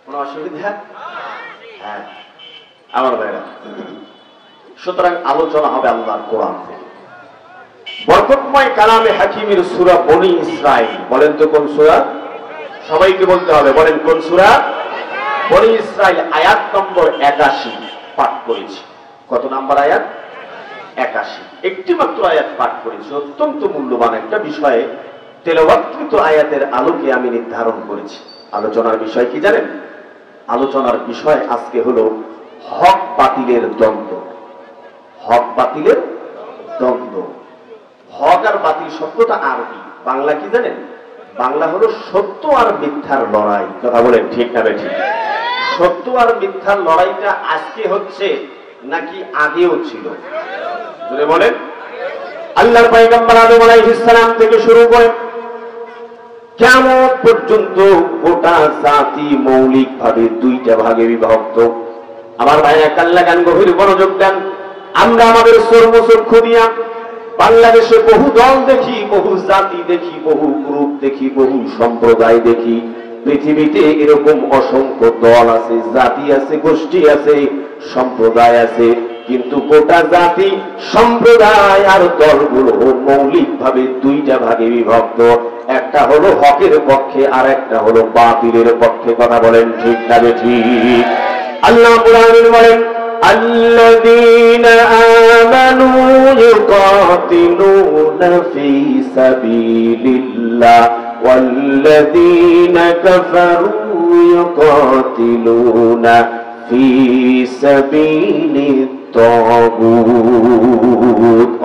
কোন অসুবিধা? হ্যাঁ আমার ভাইরা, সুতরাং আলোচনা হবে আল্লাহর কোরআন থেকে। বরকতময় কালামে হাকিমের সূরা বনি ইসরাইল। বলেন তো কোন সূরা? সবাইকে বলতে হবে, বলেন কোন সূরা? বনি ইসরাইল আয়াত নম্বর 81 পাঠ করেছি। কত নাম্বার আয়াত? 81। একটি মাত্র আয়াত পাঠ করেছি। অত্যন্ত মূল্যবান একটা বিষয়ে তেলাওয়াতকৃত আয়াতের আলোকে আমি নির্ধারণ করেছি। আলোচনার বিষয় কি জানেন? আলোচনার বিষয় আজকে হলো হক বাতিলের দ্বন্দ্ব। হক বাতিলের দ্বন্দ্ব। হক আর বাতিল শব্দটা আরবি, বাংলা কি জানেন? বাংলা হলো সত্য আর মিথ্যার লড়াই। কথা বলেন ঠিক না বেঠিক? সত্য আর মিথ্যার লড়াইটা আজকে হচ্ছে নাকি আগেও ছিল? জোরে বলেন। আল্লাহর পয়গম্বর আদম আলাইহিস সালাম থেকে শুরু করে কিয়ামত পর্যন্ত গোটা জাতি মৌলিকভাবে দুইটা ভাগে বিভক্ত। আমার ভাইরা কাল্লা গান গভীর মনোযোগ দেন। আমরা আমাদের চর্মচক্ষু দিয়া বাংলাদেশে বহু দল দেখি, বহু জাতি দেখি, বহু গ্রুপ দেখি, বহু সম্প্রদায় দেখি। পৃথিবীতে এরকম অসংখ্য দল আছে, জাতি আছে, গোষ্ঠী আছে, সম্প্রদায় আছে, কিন্তু গোটা জাতি, সম্প্রদায় আর দলগুলো মৌলিকভাবে দুইটা ভাগে বিভক্ত। একটা হলো হকের পক্ষে আর একটা হলো বাতিলের পক্ষে। কথা বলেন ঠিক না বেঠিক? আল্লাহ কুরআনে বলেন আল্লাযীনা আমানু ইউকাতিলুনা ফি সাবিলিল্লাহ ওয়াল্লাযীনা কাফারু ইউকাতিলুনা ফি সাবিলিত তাগুত।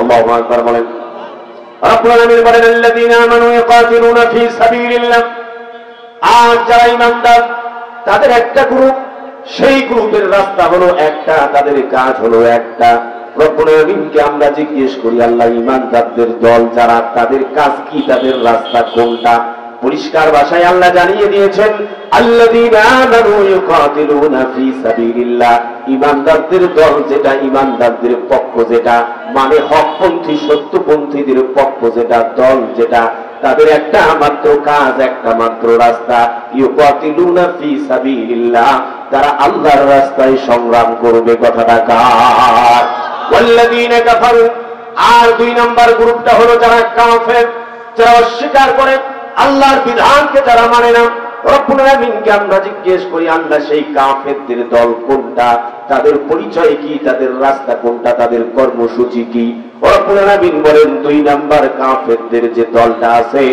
আল্লাহু আকবার বলেন। রব্বুল আলামিন বলেন আল্লাযীনা আমানু ইউকাতিলুনা ফি সাবিলিল্লাহ। আর যারা ঈমানদার তাদের একটা গ্রুপ, সেই গ্রুপের রাস্তা হলো একটা, তাদের কাজ হলো একটা। রব্বুল আলামিনকে আমরা জিজ্ঞেস করি, আল্লাহ ঈমানদারদের দল যারা, তাদের কাজ কি, তাদের রাস্তা কোনটা? পরিষ্কার ভাষায় আল্লাহ জানিয়ে দিয়েছেন আল্লাযীনা আমানু ইউকাতিলুনা ফি সাবিলিল্লাহ। ঈমানদারদের দল যেটা, ঈমানদারদের পক্ষ যেটা, মানে হকপন্থী সত্যপন্থীদের পক্ষ যেটা, দল যেটা, তাদের একটা মাত্র কাজ, একটা মাত্র রাস্তা, ইউকাতিলুনা ফি সাবিলিল্লাহ। তারা আল্লাহর রাস্তায় সংগ্রাম করবে। কথাটা কার? ওয়াল্লাযীনা কাফারু। আর দুই নাম্বার গ্রুপটা হলো যারা কাফের, যারা অস্বীকার করে, আল্লাহর বিধানকে যারা মানে না। রব্বুল আলামিনকে আমরা জিজ্ঞেস করি, আল্লাহ সেই কাফেরদের দল কোনটা, তাদের পরিচয় কি, তাদের রাস্তা কোনটা, তাদের কর্মসূচি কি? রব্বুল আলামিন বলেন দুই নাম্বার কাফেরদের যে দলটা আছে,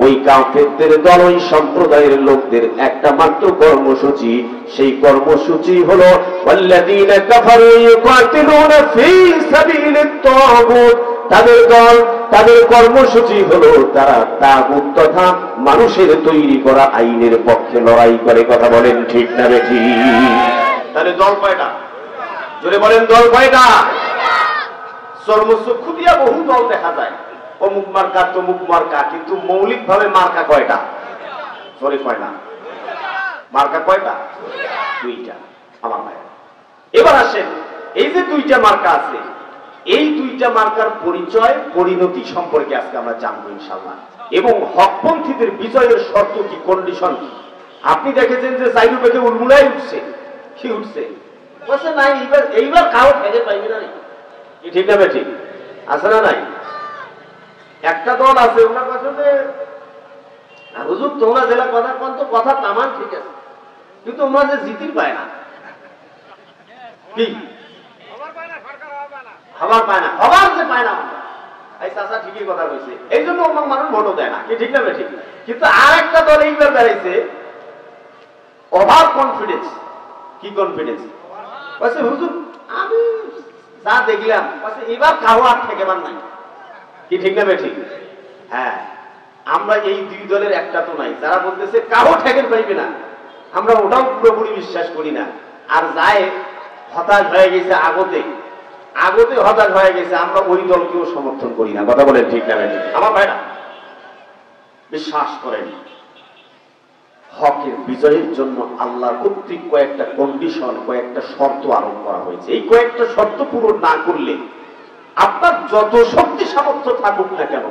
ওই কাফেরদের দল, ওই সম্প্রদায়ের লোকদের একটা মাত্র কর্মসূচি, সেই কর্মসূচি হলো ওয়াল্লাযীনা কাফারু ইউকাতিলুনা ফি সাবিলিত তাগুত। তাদের দল, তাদের কর্মসূচি হলো তারা তাগুত তথা মানুষের তৈরি করা আইনের পক্ষে লড়াই করে। কথা বলেন ঠিক না বেঠিক? তাহলে দল কয়টা? জোরে বলেন দল কয়টা? চর্মচক্ষু দিয়া বহু দল দেখা যায়, অমুক মার্কা তমুক মার্কা, কিন্তু মৌলিকভাবে মার্কা কয়টা? জোরে কয় না? মার্কা কয়টা? দুইটা। আমার ভাই, এবার আসেন, এই যে দুইটা মার্কা আছে, এই দুইটা মার্কার পরিচয়, পরিণতি সম্পর্কে আজকে আমরা জানবো ইনশাআল্লাহ। এবং হকপন্থীদের বিজয়ের শর্ত কি, কন্ডিশন কি? আপনি দেখেছেন যে চাইরু পেটে উলমুলাই উঠছে, কি উঠছে? বলছে নাই, এইবার কাউ ঠেকে পাইবে না। ঠিক না ঠিক আছে না? নাই, একটা দল আছে, ওনার কাছে যে হুজুর তোমরা জেলা কথা কোন তো কথা তামান ঠিক আছে, কিন্তু ওরা যে জিতির পায় না, কি হবার পায় না, হবার যে পায় না। এই চাচা ঠিকই কথা কইছে, এই জন্য আমার মানুষ ভোটও দেয় না। কি ঠিক না ঠিক? কিন্তু আর একটা দল এইবার বেড়াইছে ওভার কনফিডেন্স। কি কনফিডেন্স? বলছে হুজুর আমি যা দেখলাম, বলছে এবার কারো আর ঠেকেবার নাই। কি ঠিক না ঠিক? হ্যাঁ, আমরা এই দুই দলের একটা তো নাই, যারা বলতেছে কারো ঠেকের পাইবে না, আমরা ওটাও পুরোপুরি বিশ্বাস করি না। আর যায় হতাশ হয়ে গেছে, আগতে হতাশ হয়ে গেছে, আমরা ওই দলকেও সমর্থন করি না। কথা বলেন ঠিক না ঠিক? আমার ভাইরা বিশ্বাস করেন, হকের বিজয়ের জন্য আল্লাহ কর্তৃক কয়েকটা কন্ডিশন, কয়েকটা শর্ত আরোপ করা হয়েছে। এই কয়েকটা শর্ত পূরণ না করলে আপনার যত শক্তি সামর্থ্য থাকুক না কেন,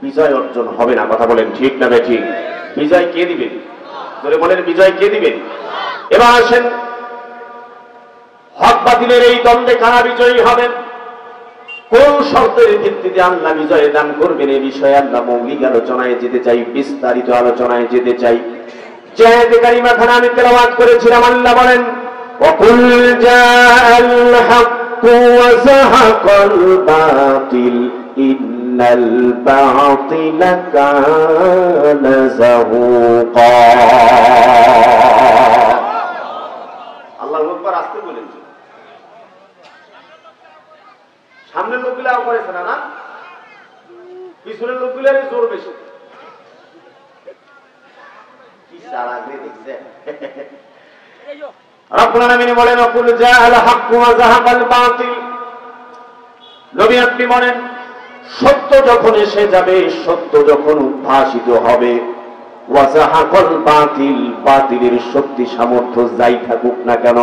বিজয় অর্জন হবে না। কথা বলেন ঠিক না ঠিক? বিজয় কে দিবেন? ধরে বলেন বিজয় কে দিবেন? এবার আসেন, হক বাতিলের এই দ্বন্দ্বে কারা বিজয়ী হবেন? কোন শর্তের ভিত্তিতে আল্লাহ বিজয় দান করবেন এই বিষয়ে আল্লাহ মৌলিক আলোচনায় যেতে চাই, বিস্তারিত আলোচনায় যেতে চাই। যে আয়াতে কারিমা খানা আমি তেলাওয়াত করেছিলাম, আল্লাহ বলেন ওয়াকুল জাআল হাক্কু ওয়া যাহাকাল বাতিল ইন্নাল বাতিলা কানা যাহুকা। আল্লাহু আকবার। আসতে বলেন, সামনের লোকগুলাও করেছে না, পিছনের লোকগুলারই জোর বেশি। কি চালাকে দেখছে। রব্বুল আলামিন বলেন ওয়াকুল জাআল হাক্কু ওয়া যাহাকাল বাতিল। নবী আপনি বলেন সত্য যখন এসে যাবে, সত্য যখন উদ্ভাসিত হবে, ওয়া যাহাকাল বাতিল, বাতিলের শক্তি সামর্থ্য যাই থাকুক না কেন,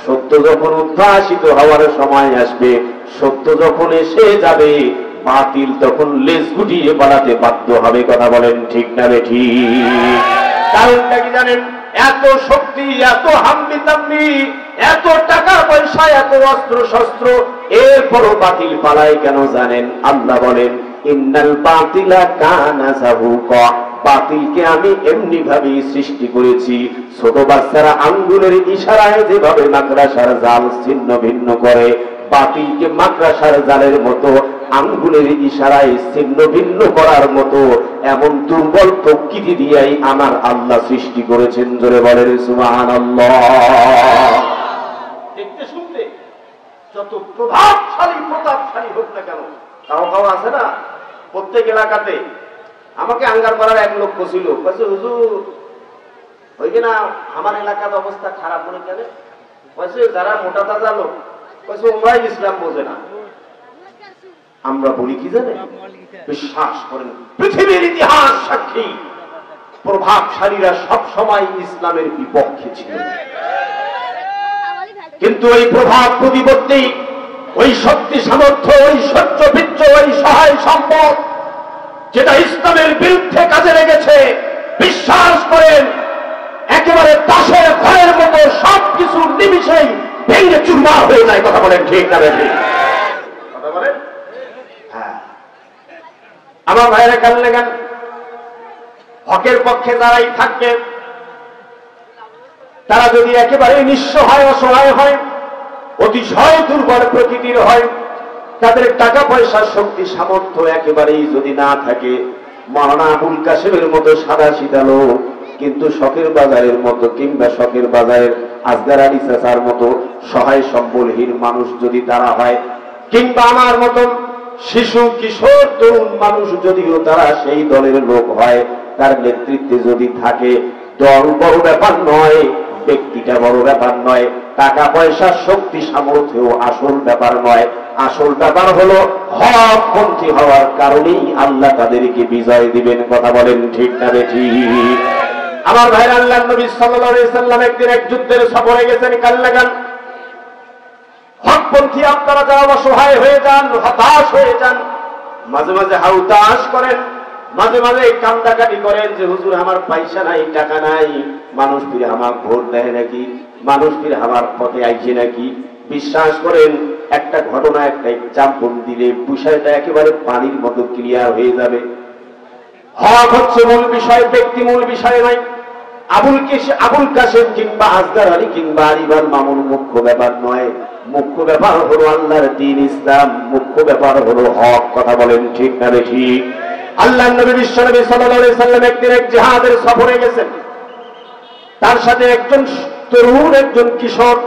সত্য যখন উদ্ভাসিত হওয়ার সময় আসবে, সত্য যখন এসে যাবে, বাতিল তখন লেজ গুটিয়ে পালাতে বাধ্য হবে। কথা বলেন ঠিক না ঠিক? কারণটা কি জানেন? এত শক্তি, এত হাম্মি তাম্মি, এত টাকা পয়সা, এত অস্ত্র শস্ত্র, এরপরও বাতিল পালায় কেন জানেন? আল্লাহ বলেন ইন্নাল বাতিলা কানা যাহুকা। বাতিলকে আমি এমনি ভাবে সৃষ্টি করেছি, ছোট বাচ্চারা আঙ্গুলের ইশারায় যেভাবে মাকড়াসার জাল ছিন্ন ভিন্ন করে, বাতিলকে মাকড়াসার জালের মতো আঙ্গুলের ইশারায় ছিন্ন ভিন্ন করার মতো এমন দুর্বল প্রকৃতি দিয়েই আমার আল্লাহ সৃষ্টি করেছেন। জোরে বলেন সুবহানাল্লাহ। দেখতে শুনতে যত প্রভাবশালী প্রতাপশালী হোক না কেন, কারো কারো আছে না প্রত্যেক এলাকাতে। আমাকে আঙ্গার করার এক লোক ছিল, বলছে হুজুর ওই কিনা আমার এলাকার অবস্থা খারাপ মনে কেন? বলছে যারা মোটা তাজা লোক, বলছে ওরাই ইসলাম বোঝে না। আমরা বলি কি জানেন? বিশ্বাস করেন, পৃথিবীর ইতিহাস সাক্ষী, প্রভাবশালীরা সব সময় ইসলামের বিপক্ষে ছিল, কিন্তু ওই প্রভাব প্রতিপত্তি, ওই শক্তি সামর্থ্য, ওই সহ্য বিচ্ছ, ওই সহায় সম্পদ যেটা ইসলামের বিরুদ্ধে কাজে লেগেছে, বিশ্বাস করেন একেবারে তাসের ঘরের মতো সবকিছু নিমিষেই ভেঙে চুরমার হয়ে যায়। কথা বলেন ঠিক না ঠিক? কথা বলেন। হ্যাঁ, আমার ভাইরা কাল লেগেন, হকের পক্ষে যারাই থাকবে তারা যদি একেবারে নিঃস্ব হয়, অসহায় হয়, অতিশয় দুর্বল প্রকৃতির হয়, তাদের টাকা পয়সার শক্তি সামর্থ্য একেবারেই যদি না থাকে, মাওলানা আবুল কাসেমের মতো সাদা সিধা লোক কিন্তু শখের বাজারের মতো কিংবা শখের বাজারের আজগার আলী চাচার মতো সহায় সম্বলহীন মানুষ যদি তারা হয়, কিংবা আমার মতন শিশু কিশোর তরুণ মানুষ যদিও তারা সেই দলের লোক হয়, তার নেতৃত্বে যদি থাকে, দল বড় ব্যাপার নয়, ব্যক্তিটা বড় ব্যাপার নয়, টাকা পয়সা শক্তি সামর্থ্য আসল ব্যাপার নয়, আসল ব্যাপার হলো হকপন্থী হওয়ার কারণেই আল্লাহ তাদেরকে বিজয় দিবেন। কথা বলেন ঠিক না ঠিক? আমার ভাইরা, আল্লাহর নবী সাল্লাল্লাহু আলাইহি সাল্লাম একদিন এক যুদ্ধের সফরে গেছেন কাল্লাগান। হকপন্থী আপনারা যারা অসহায় হয়ে যান, হতাশ হয়ে যান, মাঝে মাঝে হাউতাশ করেন, মাঝে মাঝে কান্দাকাটি করেন যে হুজুর আমার পয়সা নাই, টাকা নাই, মানুষ ফিরে আমার ভোট দেয় নাকি, মানুষ ফিরে আমার পথে আইছে নাকি। বিশ্বাস করেন একটা ঘটনা, একটা এক্সাম্পল দিলে বিষয়টা একেবারে পানির মতো ক্লিয়ার হয়ে যাবে। হক হচ্ছে মূল বিষয়, ব্যক্তি মূল বিষয় নয়। আবুল কাসেম কিংবা আজগার আলী কিংবা আলিবাল মামুন মুখ্য ব্যাপার নয়, মুখ্য ব্যাপার হলো আল্লাহর দ্বীন ইসলাম, মুখ্য ব্যাপার হলো হক। কথা বলেন ঠিক না ঠিক? আল্লাহর নবী বিশ্বনবী সাল্লাল্লাহু আলাইহি সাল্লাম একদিন এক জিহাদের সফরে গেছেন, তার সাথে একজন তরুণ, একজন কিশোর,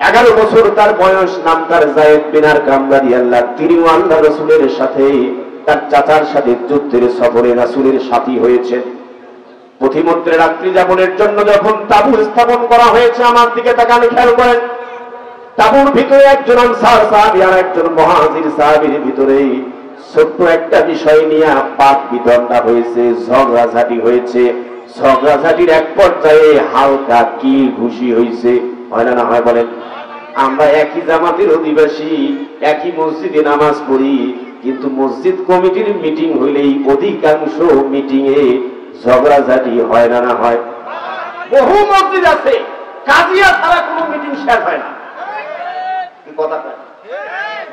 11 বছর তার বয়স, নাম তার যায়েদ বিন আরকাম রাদিয়াল্লাহু, তিনিও আল্লাহ রাসূলের সাথে তার চাচার সাথে যুদ্ধের সফরে রাসূলের সাথী হয়েছেন। পথিমধ্যে রাত্রি যাপনের জন্য যখন তাঁবু স্থাপন করা হয়েছে, আমার দিকে তাকান, খেয়াল করেন, তাঁবুর ভিতরে একজন আনসার সাহাবী আর একজন মুহাজির সাহাবীর ভিতরে ছোট্ট একটা বিষয় নিয়ে পাক বিতণ্ডা হয়েছে, ঝগড়াঝাটি হয়েছে। ঝগড়াঝাটির এক পর্যায়ে হালকা কি ঘুষি হয়েছে, হয় না হয় বলেন? আমরা একই জামাতের অধিবাসী, একই মসজিদে নামাজ পড়ি, কিন্তু মসজিদ কমিটির মিটিং হইলেই অধিকাংশ মিটিং এ ঝগড়াঝাটি হয় না হয়? বহু মসজিদ আছে কাজিয়া ছাড়া কোনো মিটিং শেষ হয় না। কি কথা?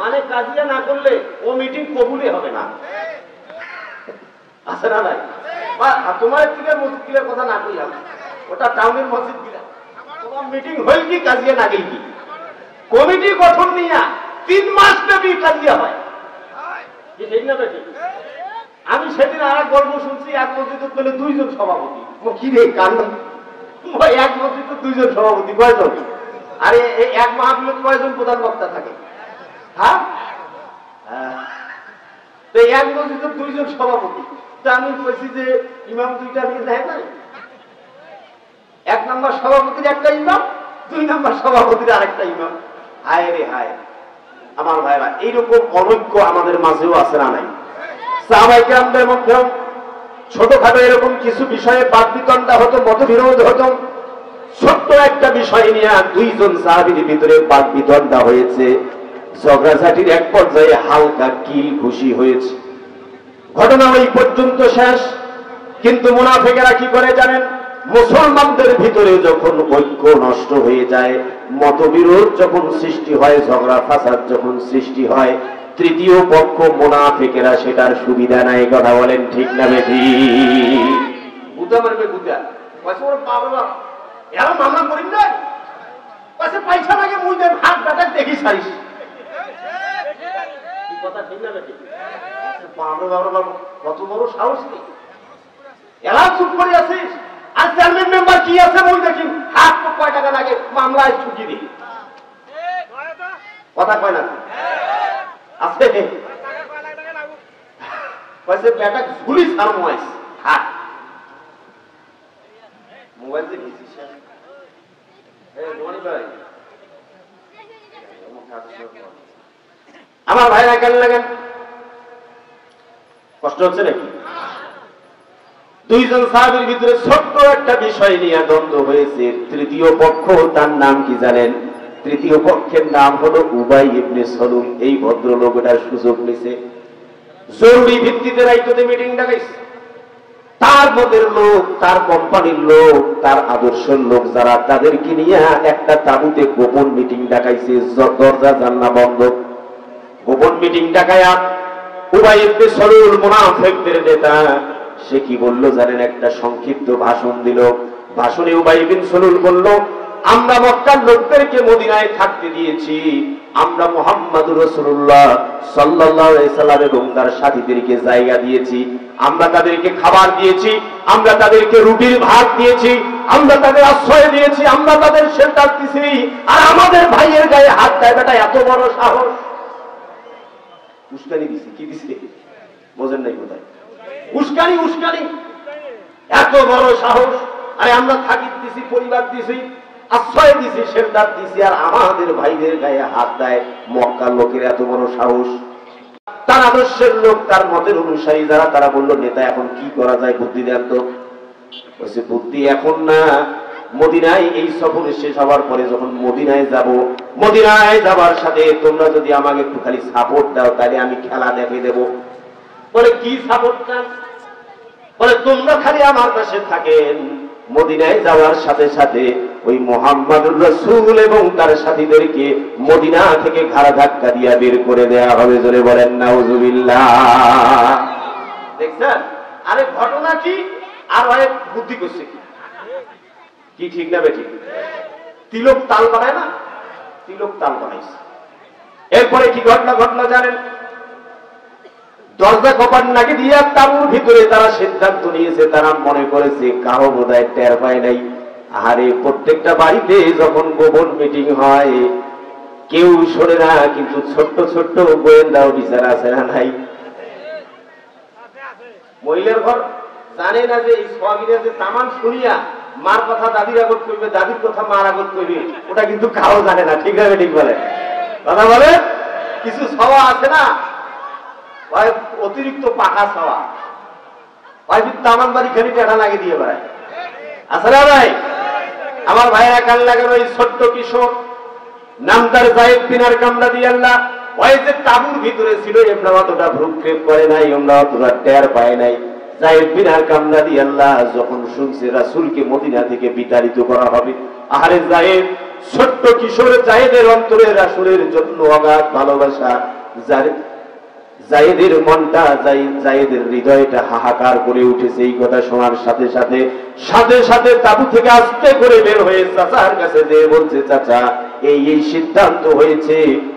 মানে কাজিয়া না করলে ও মিটিং কবুলই হবে না, আছে না নাই? তোমার থেকে মসজিদ গিলার কথা না কইলাম, ওটা টাউনের মসজিদ গিলা, তোমার মিটিং হইল কি কাজিয়া না গেল কি? কমিটি গঠন নিয়ে 3 মাস ব্যাপী কাজিয়া হয়, ঠিক না বেঠিক? আমি সেদিন আর এক গল্প শুনছি, এক মসজিদে পেলে 2 জন সভাপতি। কি রে কান্না, এক মসজিদে 2 জন সভাপতি, কয়জন? আরে এক মাহফিলে কয়জন প্রধান বক্তা থাকে? হ্যাঁ, তো এক মসজিদে 2 জন সভাপতি। তা আমি বলছি যে ইমাম 2টা নিয়ে যায় নাই, 1 নম্বর সভাপতির একটা ইমাম, 2 নম্বর সভাপতির আরেকটা ইমাম। হায় রে হায় আমার ভাইরা, এইরকম অনৈক্য আমাদের মাঝেও আছে না নাই? সাহাবায়ে কেরামদের মধ্যেও ছোটখাটো এরকম কিছু বিষয়ে বাদ বিতণ্ডা হতো, মতবিরোধ হতো। ছোট্ট একটা বিষয় নিয়ে 2 জন সাহাবীর ভিতরে বাদ বিতণ্ডা হয়েছে, ঝগড়াঝাটির এক পর্যায়ে হালকা কিল ঘুষি হয়েছে, ঘটনা ওই পর্যন্ত শেষ। কিন্তু মুনাফিকেরা কি করে জানেন? মুসলমানদের ভিতরে যখন ঐক্য নষ্ট হয়ে যায়, মতবিরোধ যখন সৃষ্টি হয়, ঝগড়া ফাসাদ যখন সৃষ্টি হয়, তৃতীয় পক্ষ মুনাফিকেরা সেটার সুবিধা নাই। কথা বলেন ঠিক না বেঠিক? বুঝা মারবে বুঝা, কইছে ওর বাবা এরা মামলা করিন না, কইছে পয়সা লাগে মুই দেব, হাত বাটা দেখি ছাড়িস। কি কথা ঠিক না বেঠিক? বাবা বাবা বাবা কত বড় সাহস নেই, এরা চুপ করে আছিস। আর চেয়ারম্যান মেম্বার কি আছে মুই দেখি, হাত তো কয় টাকা লাগে, মামলায় ছুটি দিই। কথা কয় না আছে, কইছে বেটা ঝুলি ছাড়মু আইস। হাত মোবাইল দিয়ে দিছিস? আমার ভাইরা কেন লাগেন, কষ্ট হচ্ছে নাকি? 2 জন সাহাবীর ভিতরে ছোট্ট একটা বিষয় নিয়ে দ্বন্দ্ব হয়েছে। তৃতীয় পক্ষ, তার নাম কি জানেন? তৃতীয় পক্ষের নাম হলো উবাই ইবনে সালুল। এই ভদ্রলোক এটার সুযোগ নিছে, জরুরি ভিত্তিতে রাইততে মিটিং ডাকাইছে। তার মধ্যে লোক, তার কোম্পানির লোক, তার আদর্শের লোক যারা, তাদেরকে নিয়ে একটা তাঁবুতে গোপন মিটিং ডাকাইছে, দরজা জানলা বন্ধ। গোপন মিটিং ডাকায়া উবাই ইবনে সালুল মুনাফিকদের নেতা, সে কি বলল জানেন? একটা সংক্ষিপ্ত ভাষণ দিল। ভাষণে উবাই ইবনে সালুল বলল, আমরা মক্কার লোকদেরকে মদিনায় থাকতে দিয়েছি, আমরা মুহাম্মদুর রাসূলুল্লাহ সাল্লাল্লাহু আলাইহি সাল্লাম এবং তার সাথীদেরকে জায়গা দিয়েছি, আমরা তাদেরকে খাবার দিয়েছি, আমরা তাদেরকে রুটির ভাত দিয়েছি, আমরা তাদের আশ্রয় দিয়েছি, আমরা তাদের শেল্টার দিয়েছি, আর আমাদের ভাইয়ের গায়ে হাত দেয় বেটা, এত বড় সাহস! উস্কানি দিছি, কি দিছি বোঝেন নাই কোথায়? উস্কানি, উস্কানি, এত বড় সাহস! আরে আমরা থাকি দিছি, পরিবার দিছি, আশ্রয় দিছি, শেল্টার দিছি, আর আমাদের ভাইদের গায়ে হাত দেয়। মক্কার লোকের এত বড় সাহস! তার আদর্শের লোক, তার মতের অনুসারী যারা, তারা বলল, নেতা এখন কি করা যায়, বুদ্ধি দেন তো। বলছে বুদ্ধি এখন না, মদিনায় এই সফরে শেষ হওয়ার পরে যখন মদিনায় যাব, মদিনায় যাবার সাথে তোমরা যদি আমাকে একটু খালি সাপোর্ট দাও, তাহলে আমি খেলা দেখে দেব। বলে কি সাপোর্ট চান? বলে তোমরা খালি আমার পাশে থাকেন, মদিনায় যাওয়ার সাথে সাথে ওই মুহাম্মদুর রাসূল এবং তার সাথীদেরকে মদিনা থেকে ঘাড় ধাক্কা দিয়ে বের করে দেয়া হবে। জোরে বলেন নাউজুবিল্লাহ। দেখছেন? আরে ঘটনা কি, আর অনেক বুদ্ধি করছে কি ঠিক না বেঠিক? তিলক তাল বানায় না, তিলক তাল বানাইছে। এরপরে কি ঘটনা ঘটনা জানেন? দরজা কপাট নাকি দিয়ে তাঁবুর ভিতরে তারা সিদ্ধান্ত নিয়েছে, তারা মনে করেছে কারো বোধহয় টের পায় নাই। আরে প্রত্যেকটা বাড়িতে যখন গোপন মিটিং হয় কেউ শোনে না, কিন্তু ছোট্ট ছোট্ট গোয়েন্দা অফিসার আছে না নাই? মহিলার ঘর জানে না যে এই সোয়াগিরা যে তামান শুনিয়া মার কথা দাদির আগত করবে, দাদির কথা মার আগত করবে, ওটা কিন্তু কাউ জানে না। ঠিক আছে, ঠিক বলে কথা বলে। কিছু সওয়া আছে না, অতিরিক্ত পাকা সওয়া, তামান বাড়ি খালি টেটা লাগিয়ে দিয়ে বেড়ায়, আছে না ভাই? আমার ভাইরা কান লাগানো এই ছোট্ট কিশোর, নাম তার যায়েদ বিন আরকাম রাদিয়াল্লাহু, ওই যে তাঁবুর ভিতরে ছিল, এমনি অতটা ভ্রুক্ষেপ করে নাই, এমনি অতটা টের পায় নাই। যায়েদ বিন আরকাম রাদিয়াল্লাহু যখন শুনছে রাসূলকে মদিনা থেকে বিতাড়িত করা হবে, আরে যায়েদ ছোট্ট কিশোর জায়েদের অন্তরে রাসূলের জন্য অগাধ ভালোবাসা, জায়েদের মনটা জায়েদের হৃদয়টা হাহাকার করে উঠেছে। এই কথা শোনার সাথে সাথে তাবু থেকে আস্তে করে বের হয়ে চাচার কাছে যেয়ে বলছে, চাচা এই সিদ্ধান্ত হয়েছে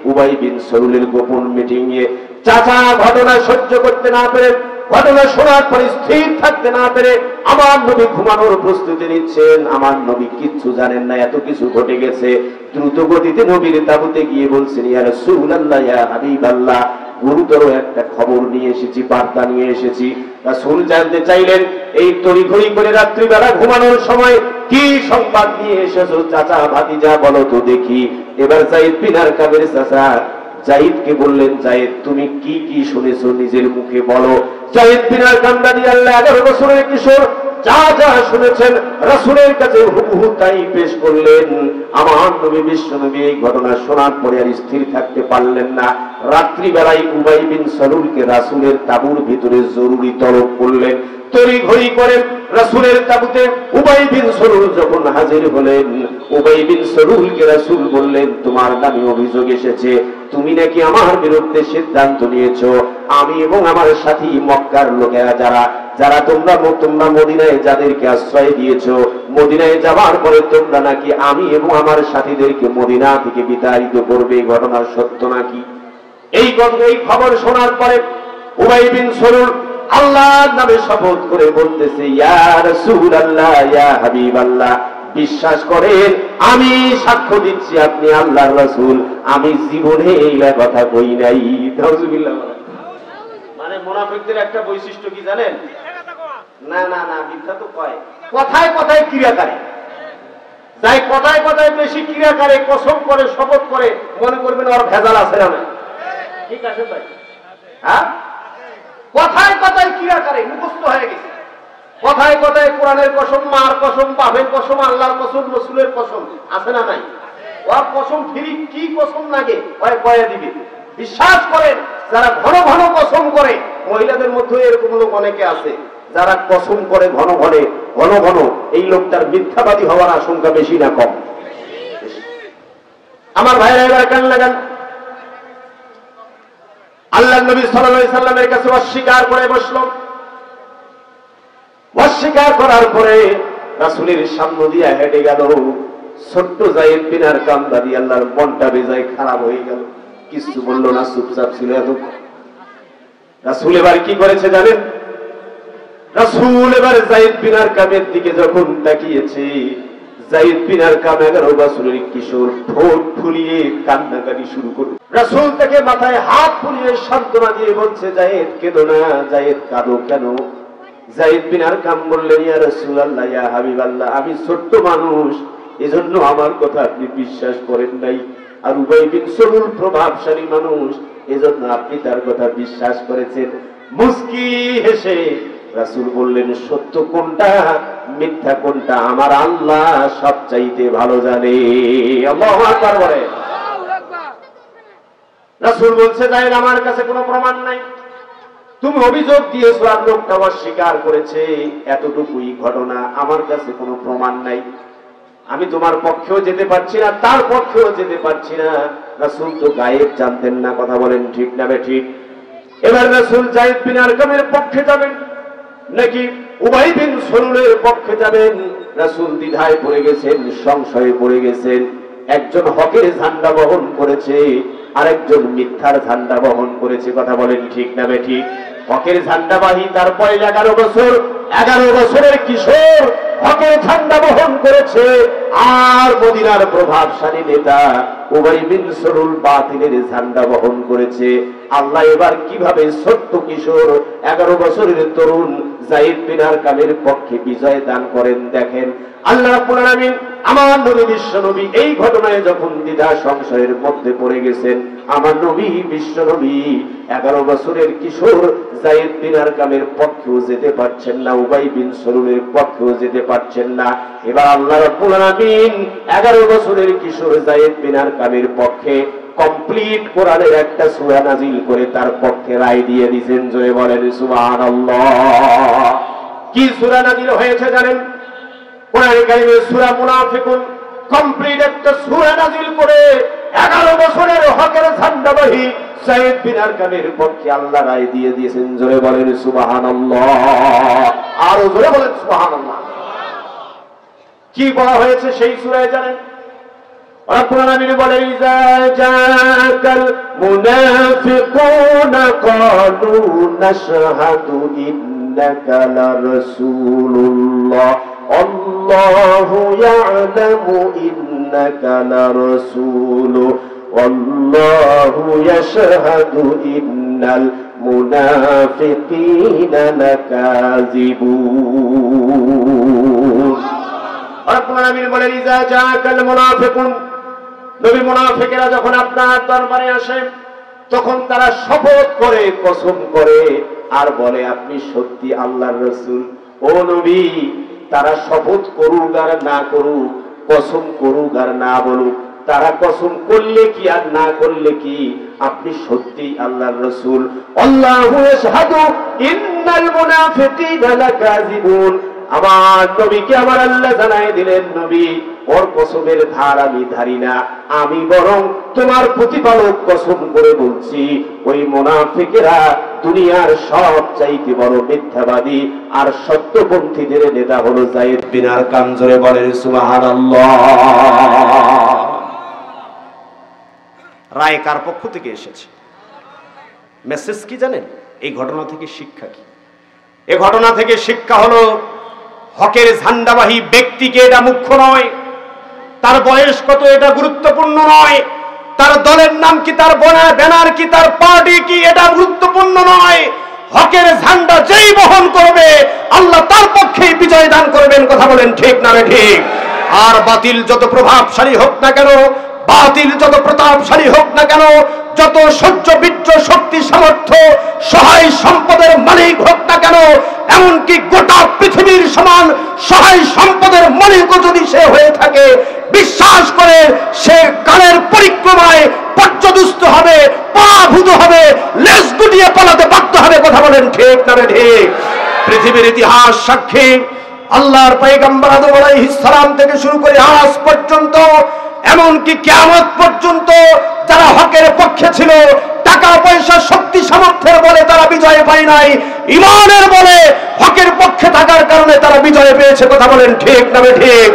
উবাই বিন সলুলের গোপন মিটিং এ। চাচা ঘটনা সহ্য করতে না পেরে, ঘটনা শোনার পরে স্থির থাকতে না পেরে আমার নবী ঘুমানোর প্রস্তুতি নিচ্ছেন। আমার নবী কিচ্ছু জানেন না, এত কিছু ঘটে গেছে। দ্রুত গতিতে নবীর তাবুতে গিয়ে বলছেন, ইয়া রাসূলুল্লাহ, ইয়া হাবিবাল্লাহ, গুরুতর একটা খবর নিয়ে এসেছি, বার্তা নিয়ে এসেছি। রাসূল জানতে চাইলেন, এই তড়িঘড়ি করে রাত্রিবেলা ঘুমানোর সময় কি সংবাদ নিয়ে এসেছো চাচা ভাতিজা, বলো তো দেখি। এবার যায়েদ বিন আরকামের চাচা যায়েদকে বললেন, যায়েদ তুমি কি কি শুনেছো নিজের মুখে বলো। যায়েদ বিন আরকাম রাদিয়াল্লাহু 11 বছরের কিশোর যা যা শুনেছেন রাসূলের কাছে হুবহু তাই পেশ করলেন। আমার নবী বিশ্বনবী এই ঘটনা শোনার পরে আর স্থির থাকতে পারলেন না। রাত্রিবেলায় উবাই বিন সলুলকে রাসূলের তাঁবুর ভিতরে জরুরি তলব করলেন। তড়িঘড়ি করে রাসূলের তাঁবুতে উবাই বিন সলুল যখন হাজির হলেন, উবাই বিন সলুলকে রাসূল বললেন, তোমার নামে অভিযোগ এসেছে, তুমি নাকি আমার বিরুদ্ধে সিদ্ধান্ত নিয়েছো। আমি এবং আমার সাথী মক্কার লোকেরা যারা তোমরা মদিনায় যাদেরকে আশ্রয় দিয়েছো, মদিনায় যাওয়ার পরে তোমরা নাকি আমি এবং আমার সাথীদেরকে মদিনা থেকে বিতাড়িত করবে। ঘটনা সত্য নাকি? এই খবর শোনার পরে উবাই বিন সলুল আল্লাহর নামে শপথ করে বলতেছে, ইয়া রাসূলুল্লাহ, ইয়া হাবিবাল্লাহ, বিশ্বাস করেন আমি সাক্ষ্য দিচ্ছি আপনি আল্লাহর রাসূল, আমি জীবনে এই কথা কই নাই। নাউজুবিল্লাহ। মানে মুনাফিকদের একটা বৈশিষ্ট্য কি জানেন? না না না, মিথ্যা তো কয়, কথায় কথায় ক্রিয়া করে। যাই কথায় কথায় বেশি ক্রিয়া করে, কসম করে, শপথ করে, মনে করবেন ওর ভেজাল আছে না? ঠিক আছে ভাই, হ্যাঁ, কথায় কথায় ক্রিয়া করে, মুখস্থ হয়ে গেছে। কথায় কথায় কোরআনের কসম, মার কসম, বাপের কসম, আল্লাহর কসম, রাসূলের কসম, আছে না নাই? ওর কসম ফিরি কি কসম লাগে ওই কয়ে দিবে। বিশ্বাস করেন যারা ঘন ঘন কসম করে, মহিলাদের মধ্যে এরকম লোক অনেকে আছে যারা কসম করে ঘন ঘন, এই লোকটার মিথ্যাবাদী হওয়ার আশঙ্কা বেশি না কম? আমার ভাইরা এবার কান লাগান। আল্লাহর নবী সাল্লাল্লাহু আলাইহি সাল্লামের কাছে অস্বীকার করে বসলো। অস্বীকার করার পরে রাসূলের সামনে দিয়ে হেঁটে গেল। ছোট্ট যায়েদ বিন আরকাম রাদিয়াল্লাহু আনহুর মনটা বেজায় খারাপ হয়ে গেল, কিছু বলল না, চুপচাপ ছিল এতক্ষণ। রাসূল এবার কি করেছে জানেন? রাসূল এবার যায়েদ বিন আরকামের দিকে যখন তাকিয়েছে, যায়েদ বিন আরকাম 11 বছরের কিশোর ঠোঁট ফুলিয়ে কান্নাকাটি শুরু করল। রাসূল তাকে মাথায় হাত বুলিয়ে সান্ত্বনা দিয়ে বলছে, যায়েদ কেঁদো না, যায়েদ কাঁদো কেন? যায়েদ বিন আরকাম বললেন, ইয়া রাসূলুল্লাহ, ইয়া হাবিবাল্লাহ, আমি ছোট্ট মানুষ, এজন্য আমার কথা আপনি বিশ্বাস করেন নাই। আর উবাই বিন সলুল প্রভাবশালী মানুষ, এজন্য আপনি তার কথা বিশ্বাস করেছেন। মুস্কি হেসে রাসূল বললেন, সত্য কোনটা মিথ্যা কোনটা আমার আল্লাহ সবচাইতে ভালো জানে। আল্লাহু আকবার বলে। রাসূল বলছে, যায়েদ আমার কাছে কোনো প্রমাণ নাই, তুমি অভিযোগ দিয়েছো আর লোকটা অস্বীকার করেছে, এতটুকুই ঘটনা, আমার কাছে কোনো প্রমাণ নাই। আমি তোমার পক্ষেও যেতে পারছি না, তার পক্ষেও যেতে পারছি না। রাসূল তো গায়েব জানতেন না, কথা বলেন ঠিক না ঠিক? এবার রাসূল যায়েদ বিন আরকামের পক্ষে যাবেন নাকি উবাই বিন সলুলের পক্ষে যাবেন? রাসূল দ্বিধায় পড়ে গেছেন, সংশয়ে পড়ে গেছেন। একজন হকের ঝান্ডা বহন করেছে, আরেকজন মিথ্যার ঝান্ডা বহন করেছে, কথা বলেন ঠিক না ঠিক? হকের ঝান্ডাবাহী, তারপরে 11 বছরের কিশোর হকের ঝান্ডা বহন করেছে, আর মদিনার প্রভাবশালী নেতা উবাই বিন সলুল বাতিলের ঝান্ডা বহন করেছে। আল্লাহ এবার কিভাবে ছোট্ট কিশোর 11 বছরের তরুণ যায়েদ বিন আরকামের পক্ষে বিজয় দান করেন দেখেন। আল্লাহ রাব্বুল আলামিন আমার নবী বিশ্বনবী এই ঘটনায় যখন দ্বিধা সংশয়ের মধ্যে পড়ে গেছেন, আমার নবী বিশ্বনবী 11 বছরের কিশোর যায়েদ বিন আরকামের পক্ষেও যেতে পারছেন না, উবাই বিন সলুলের পক্ষেও যেতে পারছেন না। এবার আল্লাহ রাব্বুল আলামিন 11 বছরের কিশোর যায়েদ বিন আরকামের পক্ষে কমপ্লিট কোরআনের একটা সূরা নাযিল করে তার পক্ষে রায় দিয়ে দিয়েছেন। জোরে বলেন সুবহানাল্লাহ। কি সূরা নাযিল হয়েছে জানেন? কোরআনে কারিমে সূরা মুনাফিকুন কমপ্লিট একটা সূরা নাযিল করে 11 বছরের হকের ঝান্ডাবাহী যায়েদ বিন আরকামের পক্ষে আল্লাহ রায় দিয়ে দিয়েছেন। জোরে বলেন সুবহানাল্লাহ, আরো জোরে বলেন সুবহানাল্লাহ। কি বলা হয়েছে সেই সূরায় জানেন? রব্বুল আলামিন বলেন ইযা জাআকাল মুনাফিকুনা ক্বালু নাশহাদু ইন্নাকা লারাসূলুল্লাহ আল্লাহু ইয়ালামু ইন্নাকা লারাসূলুহু ওয়াল্লাহু ইয়াশহাদু ইন্নাল মুনাফিকিনা লাকাযিবুন। রব্বুল আলামিন বলেন ইযা জাআকাল মুনাফিকুন, নবী মুনাফিকেরা যখন আপনার দরবারে আসে তখন তারা শপথ করে, কসম করে আর বলে আপনি সত্যি আল্লাহর রাসূল। ও নবী, তারা শপথ করুক আর না করুক, কসম করুক আর না বলুক, তারা কসম করলে কি আর না করলে কি, আপনি সত্যি আল্লাহর রাসূল। আল্লাহু ইয়াশহাদু ইন্নাল মুনাফিকিনা লাকাযিবুন। আমার নবীকে আমার আল্লাহ জানাই দিলেন, নবী ওর কসমের ধার আমি ধারি না, আমি বরং তোমার প্রতিপালক কসম করে বলছি, ওই মুনাফিকেরা দুনিয়ার সব চাইতে বড় মিথ্যাবাদী আর সত্যপন্থীদের নেতা হলো যায়েদ বিন আরকাম। জোরে বলেন সুবহানাল্লাহ। রায় কার পক্ষ থেকে এসেছে? মেসেজ কি জানেন? এই ঘটনা থেকে শিক্ষা কি? এই ঘটনা থেকে শিক্ষা হলো হকের ঝান্ডাবাহী ব্যক্তিকে এটা মুখ্য নয়, তার বয়স কত এটা গুরুত্বপূর্ণ নয়, তার দলের নাম কি, তার ব্যানার কি, তার পার্টি কি, এটা গুরুত্বপূর্ণ নয়। হকের ঝান্ডা যেই বহন করবে আল্লাহ তার পক্ষেই বিজয় দান করবেন। কথা বলেন ঠিক না ঠিক? আর বাতিল যত প্রভাবশালী হোক না কেন, বাতিল যত প্রতাপশালী হোক না কেন, যত সহ্য বিদ্য শক্তি সামর্থ্য সহায় সম্পদের মালিক হোক না কেন, এমনকি গোটা পৃথিবীর সমান সহায় সম্পদের মালিকও যদি সে হয়ে থাকে, বিশ্বাস করে সে কালের পরিক্রমায় পর্যদুস্ত হবে, পরাভূত হবে, লেজ গুটিয়ে পালাতে বাধ্য হবে। কথা বলেন ঠিক না ঠিক? পৃথিবীর ইতিহাস সাক্ষী, আল্লাহর পয়গম্বর আদম আলাইহিস সালাম থেকে শুরু করে আজ পর্যন্ত, এমনকি কিয়ামত পর্যন্ত যারা হকের পক্ষে ছিল, টাকা পয়সা শক্তি সামর্থ্যের বলে তারা বিজয় পায় নাই, ঈমানের বলে হকের পক্ষে থাকার কারণে তারা বিজয় পেয়েছে। কথা বলেন ঠিক না ঠিক?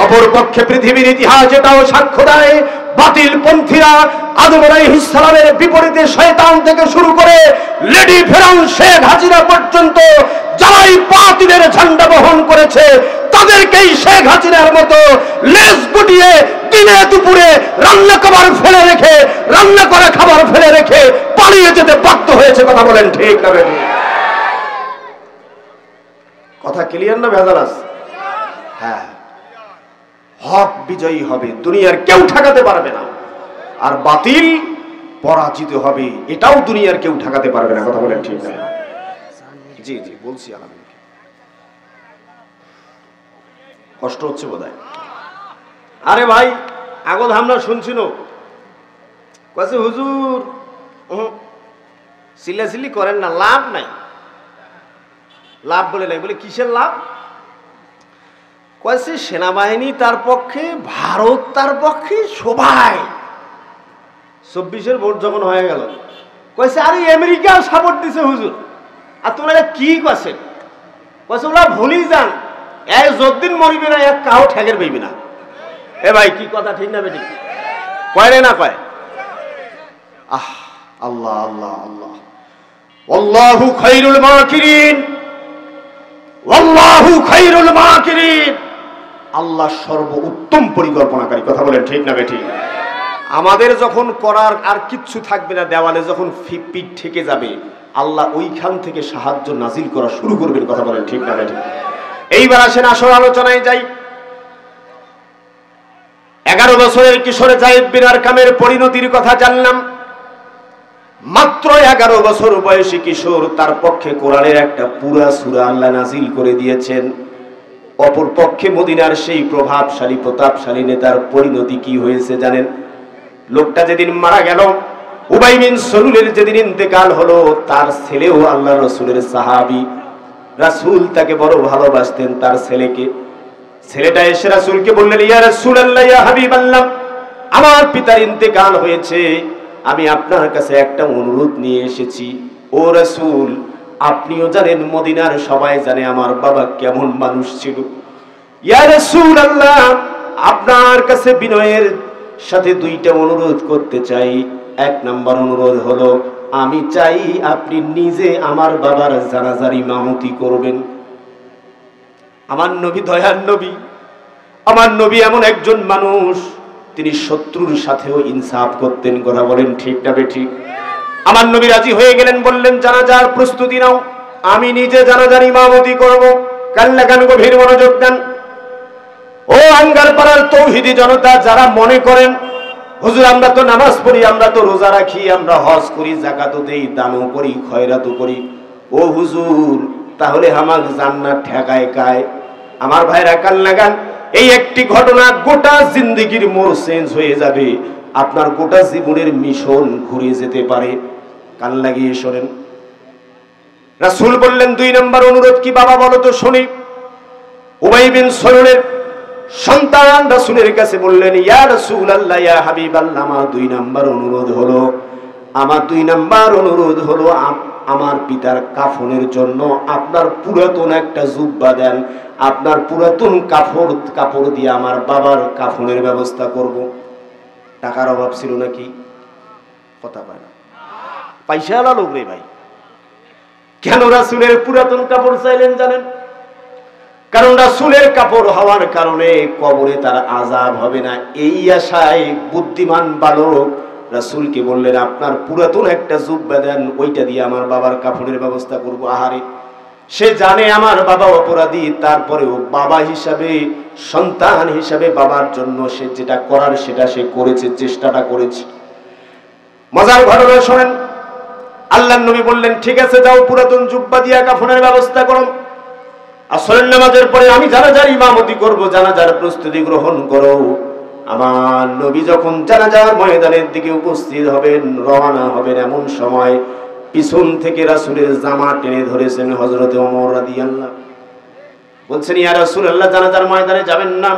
অপর পক্ষে পৃথিবীর ইতিহাস এটাও সাক্ষ্য দেয়, বাতিল পন্থীরা আদম আলাইহিস সালামের বিপরীতে শয়তান থেকে শুরু করে লেডি ফেরাউন শেখ হাসিনা পর্যন্ত যারাই বাতিলের ঝান্ডা বহন করেছে, তাদেরকেই শেখ হাসিনার মতো লেজ গুটিয়ে দিনে দুপুরে রান্না করা খাবার ফেলে রেখে পালিয়ে যেতে বাধ্য হয়েছে। কথা বলেন ঠিক না ঠিক? কথা ক্লিয়ার না ভেজাল আছে? হ্যাঁ, হক বিজয়ী হবে, দুনিয়ার কেউ ঠেকাতে পারবে না, আর বাতিল পরাজিত হবে, এটাও দুনিয়ার কেউ ঠেকাতে পারবে না। কথা বলেন ঠিক না? জি জি বলছি। আলহামদুলিল্লাহ, কষ্ট হচ্ছে বোধহয়। আরে ভাই, আগত আমরা শুনছিল কাছে হুজুর চিল্লাচিল্লি করেন না, লাভ নাই। লাভ বলে নাই, বলে কিসের লাভ? কয়েছে সেনাবাহিনী তার পক্ষে, ভারত তার পক্ষে, সবাই 24-এর ভোট যখন হয়ে গেল কয়েছে আরে আমেরিকা সাপোর্ট দিছে হুজুর, আর তোমরা কি কছেন? কয়েছে ওরা ভুলি যান, এক যতদিন মরিবি না এক কাউ ঠেকের পেবি না। এ ভাই কি কথা ঠিক না বেঠিক? কয় রে না কয়? আহ, আল্লাহ আল্লাহ আল্লাহ, আল্লাহু খায়রুল মাকিরিন, আল্লাহু খায়রুল মাকিরিন, আল্লাহ সর্বোত্তম পরিকল্পনাকারী। কথা বলেন ঠিক না বেঠিক? আমাদের যখন করার আর কিচ্ছু থাকবে না, দেওয়ালে যখন পিঠ ঠেকে যাবে, আল্লাহ ওইখান থেকে সাহায্য নাজিল করা শুরু করবেন। কথা বলেন ঠিক না বেঠিক? এইবার আসেন আসল আলোচনায় যাই। 11 বছরের কিশোর যায়েদ বিন আরকামের পরিণতির কথা জানলাম। মাত্র 11 বছর বয়সী কিশোর, তার পক্ষে কোরআনের একটা পুরা সূরা আল্লাহ নাজিল করে দিয়েছেন। অপর পক্ষে মদিনার সেই প্রভাবশালী প্রতাপশালী নেতার পরিণতি কি হয়েছে জানেন? লোকটা যেদিন মারা গেল, উবাই বিন সলুলের যেদিন ইন্তেকাল হলো, তার ছেলেও আল্লাহর রাসূলের সাহাবী, রাসূল তাকে বড় ভালোবাসতেন। তার ছেলেকে, ছেলেটা এসে রাসূলকে বললেন, ইয়া রাসূলুল্লাহ, ইয়া হাবিবাল্লাহ, আমার পিতার ইন্তেকাল হয়েছে, আমি আপনার কাছে একটা অনুরোধ নিয়ে এসেছি। ও রাসূল, আপনিও জানেন, মদিনার সবাই জানে আমার বাবা কেমন মানুষ ছিল। ইয়া রাসূলুল্লাহ, আপনার কাছে বিনয়ের সাথে দুইটা অনুরোধ করতে চাই। এক নাম্বার অনুরোধ হলো, আমি চাই আপনি নিজে আমার বাবার জানাজার ইমামতি করবেন। আমার নবী দয়ার নবী, আমার নবী এমন একজন মানুষ, তিনি শত্রুর সাথেও ইনসাফ করতেন। কথা বলেন ঠিক না বেঠিক? আমার নবী রাজি হয়ে গেলেন, বললেন জানাজার প্রস্তুতি নাও, আমি নিজে জানাজার ইমামতি করব। কান গভীর মনোযোগ দেন। ও আঙ্গারপাড়ার তৌহিদি জনতা, যারা মনে করেন হুজুর আমরা তো নামাজ পড়ি, আমরা তো রোজা রাখি, আমরা হজ করি, যাকাতও দেই, দানও করি, খয়রাতও করি, ও হুজুর তাহলে আমাক জান্নাত ঠেকায় কায়? আমার ভাইরা কান লাগান, এই একটি ঘটনা গোটা জিন্দেগির মোড় চেঞ্জ হয়ে যাবে, আপনার গোটা জীবনের মিশন ঘুরে যেতে পারে। কান লাগিয়ে শোনেন। রাসূল বললেন, 2 নম্বর অনুরোধ কি বাবা বলো তো শুনি। উবাই বিন সালুলের সন্তান রাসূলের কাছে বললেন, ইয়া রাসূলুল্লাহ, ইয়া হাবিবাল্লাহ, আমার 2 নম্বর অনুরোধ হলো, আমার পিতার কাফনের জন্য আপনার পুরাতন একটা জুব্বা দেন, আপনার পুরাতন কাপড় দিয়ে আমার বাবার কাফনের ব্যবস্থা করব। টাকার অভাব ছিল নাকি? কথা পায় না, পয়সাওয়ালা লোক রে ভাই। কেন রাসূলের পুরাতন কাপড় চাইলেন জানেন? কারণ রাসূলের কাপড় হওয়ার কারণে কবরে তার আযাব হবে না। এই আশায় বুদ্ধিমান বালক রাসূলকে বললেন, আপনার পুরাতন একটা জুব্বা দেন, ওইটা দিয়ে আমার বাবার কাফনের ব্যবস্থা করব। আহারে, সে জানে আমার বাবা অপরাধী, তারপরেও বাবা হিসাবে, সন্তান হিসাবে বাবার জন্য সে যেটা করার সেটা সে করেছে, চেষ্টাটা করেছে। মজার ঘটনা শোনেন। আল্লাহর নবী বললেন, ঠিক আছে যাও, পুরাতন জুব্বা দিয়া কাফনের ব্যবস্থা করো। আসরের নামাজের পরে আমি জানাজার ইমামতি করব, জানাজার প্রস্তুতি গ্রহণ করো। আমার নবী যখন জানাজার ময়দানের দিকে উপস্থিত হবেন, রওনা হবেন, এমন সময় পিছন থেকে রাসূলের জামা টেনে ধরেছেন হযরতে ওমর রাদিয়াল্লাহু। বলছেন, ইয়া রাসূলুল্লাহ, জানাজার ময়দানে যাবেন না।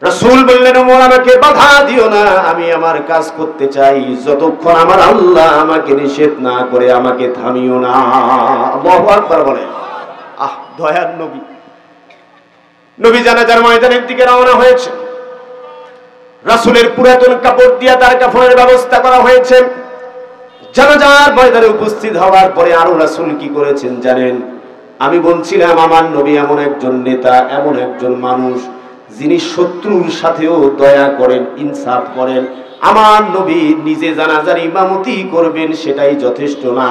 রাসূল বললেন, ওমর আমাকে বাধা দিও না, আমি আমার কাজ করতে চাই, যতক্ষণ আমার আল্লাহ আমাকে নিষেধ না করে আমাকে থামিও না। আল্লাহু আকবার বলেন। আহ, দয়ার নবী। নবী জানাজার ময়দানের দিকে রওনা হয়েছে। রাসূলের পুরাতন কাপড় দিয়ে তার কাফনের ব্যবস্থা করা হয়েছে। জানাজার ময়দানে উপস্থিত হওয়ার পরে আরো রাসূল কি করেছেন জানেন? আমি বলছিলাম আমার নবী এমন একজন নেতা, এমন একজন মানুষ যিনি শত্রুর সাথেও দয়া করেন, ইনসাফ করেন। আমার নবী নিজে জানাজার ইমামতি করবেন সেটাই যথেষ্ট না,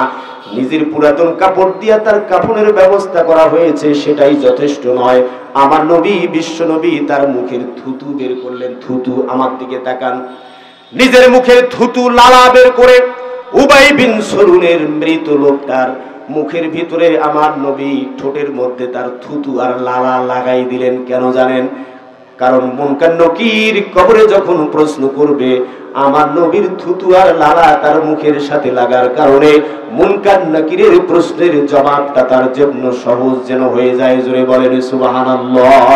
নিজের পুরাতন কাপড় দিয়ে তার কাফনের ব্যবস্থা করা হয়েছে সেটাই যথেষ্ট নয়। আমার নবী, বিশ্ব নবী, তার মুখের থুতু বের করলেন। থুতু, আমার দিকে তাকান। নিজের মুখের থুতু লালা বের করে উবাই বিন সালুলের মৃত লোকটার মুখের ভিতরে আমার নবী ঠোঁটের মধ্যে তার থুতু আর লালা লাগাই দিলেন। কেন জানেন? কারণ মুনকার নকির কবরে যখন প্রশ্ন করবে, আমার নবীর থুতু আর লালা তার মুখের সাথে লাগার কারণে মুনকার নকিরের প্রশ্নের জবাবটা তার জন্য সহজ যেন হয়ে যায়। জোরে বলেন সুবহানাল্লাহ।